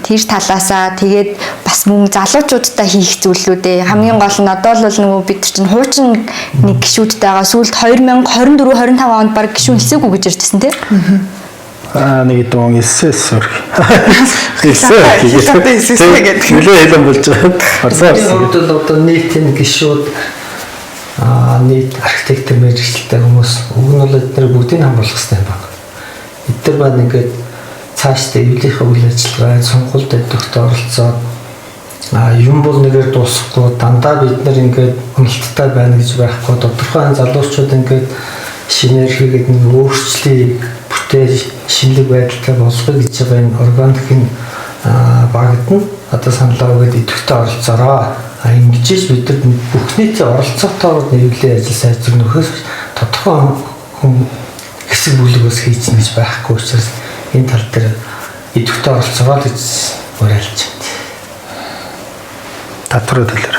Speaker 1: тэр талаасаа тэгээд бас мөн залуучуудтай хийх зүйлүүдээ хамгийн гол нь одоо л нөгөө бид чинь хуучин нэг гişүүдтэй байгаа сүүлд 2024 25 онд баг гişүү хэлсээгүй гэж ярьжсэн тий.
Speaker 4: Нэг дон эсэсэр. Эсэсэр гэдэг. Нэлээд хэлэн болж байгаа.
Speaker 2: Орсоор одоо нийтийн гişүүд нийт архитектор мэргэжилтэй хүмүүс уг нь бол эдгээр бүгдийг хамруулах хэрэгтэй байна. Эдгээр маань ингээд цаашдаа эвлэхийн үйл ажиллагаа сонгуульд өгөхөд оролцоод юм бол нэгээр дуусахгүй дандаа бид нар ингээд үнэлттэй байна гэж байхгүй тодорхой залуучууд ингээд шинээр хийгээд нэг өөрчлөлийг бүтээл шинэлэг байдалтай болгоё гэж байгаа энэ органикийн багт нь одоо саналаа өгөөд идэвхтэй оролцоороо ингэж бид нар бүх нийтийн оролцоотойгоор нэвлээ ажил сайжруулах нөхөс тодорхой хүн хэсэг бүлгээс хийж нэж байхгүй учраас энэ тал дээр идэвхтэй оролцоороо гэж уриалж байна.
Speaker 4: Татвар төлөөр.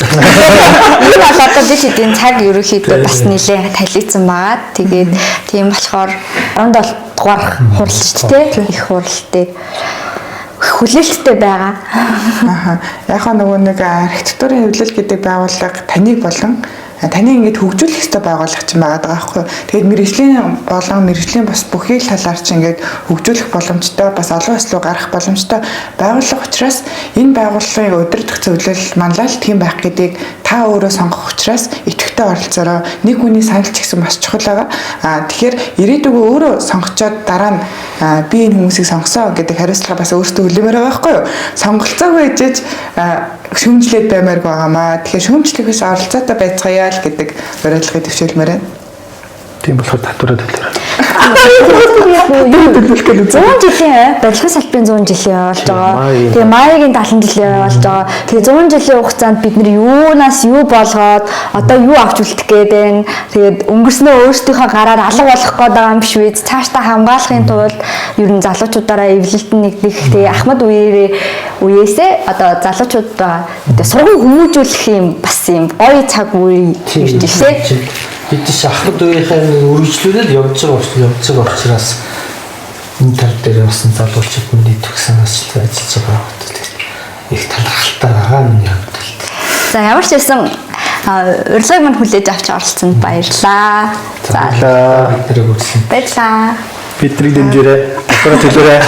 Speaker 1: Энэ бол одоо дэшидийн цаг ерөөхдөө бас нэлээ талицсан байгаа. Тэгээд тийм болохоор 17 дугаар хурал шүү дээ. Их хурал дээр хүлээлттэй байгаа.
Speaker 3: Яг нөгөө нэг архитектурын эвлэл гэдэг байгууллага таныг болон таны ингэж хөгжүүлэх ёстой байгууллага ч байгаа байхгүй. Тэгээд мэргэжлийн бас бүхий л талаар ч ингэж хөгжүүлэх боломжтой, бас олон ёслоо гарах боломжтой байгууллага учраас энэ байгууллагын удирдах зөвлөл манлайлал тийм байх гэдгийг та өөрөө сонгох учраас идэвхтэй оролцоороо нэг хүний санал ч гэсэн бас чухал байгаа. Тэгэхээр ирээдүгөө өөрөө сонгочоод дараа нь би энэ хүмүүсийг сонгосон гэдэг хариуцлага бас өөртөө хүлээмээр байгаа байхгүй юу? Сонголцоогүй ээжэж шүүмжлээд баймаар байгаамаа. Тэгэхээр шүүмжлэхээс оролцоотой байцгаая л гэдэг уриалгыг төвшүүлмээр байна.
Speaker 4: Тийм болохоор татвараа төлөөр.
Speaker 1: Юу төлөх гэлээ 100 жилийн барилгын салбарын 100 жилийн болж байгаа. Тэгээ Маягийн 70 жилийн болж байгаа. Тэгээ 100 жилийн хугацаанд бид нар юунаас юу болгоод одоо юу авч үлдэх гээд байна. Тэгээд өнгөрснөө өөрсдийнхөө гараар алга болох гээд байгаа юм биш үү? Цаашдаа хамгаалахын тулд ер нь залуучуудаараа эвлэлтэн нэгдэх тэгээ Ахмад үеэсээ одоо залуучууд одоо сургууль хүмүүжүүлэх юм бас юм гоё цаг үе ирж ирсэн.
Speaker 2: Бид Ахмад үеийнхээ үргэлжлүүлээд явж байгаа учраас энэ тал дээр бас залуучууд нийтвэх санаачлал ажиллаж байгаа хөтөл их талархалтай байгаа миний хувьд.
Speaker 1: За ямар ч байсан урилгыг мань хүлээж авч оролцсонд баярлалаа.
Speaker 2: За баярлалаа.
Speaker 1: Баярлалаа.
Speaker 4: Бидний дэмжээрэй. Татвараа төлөөрэй.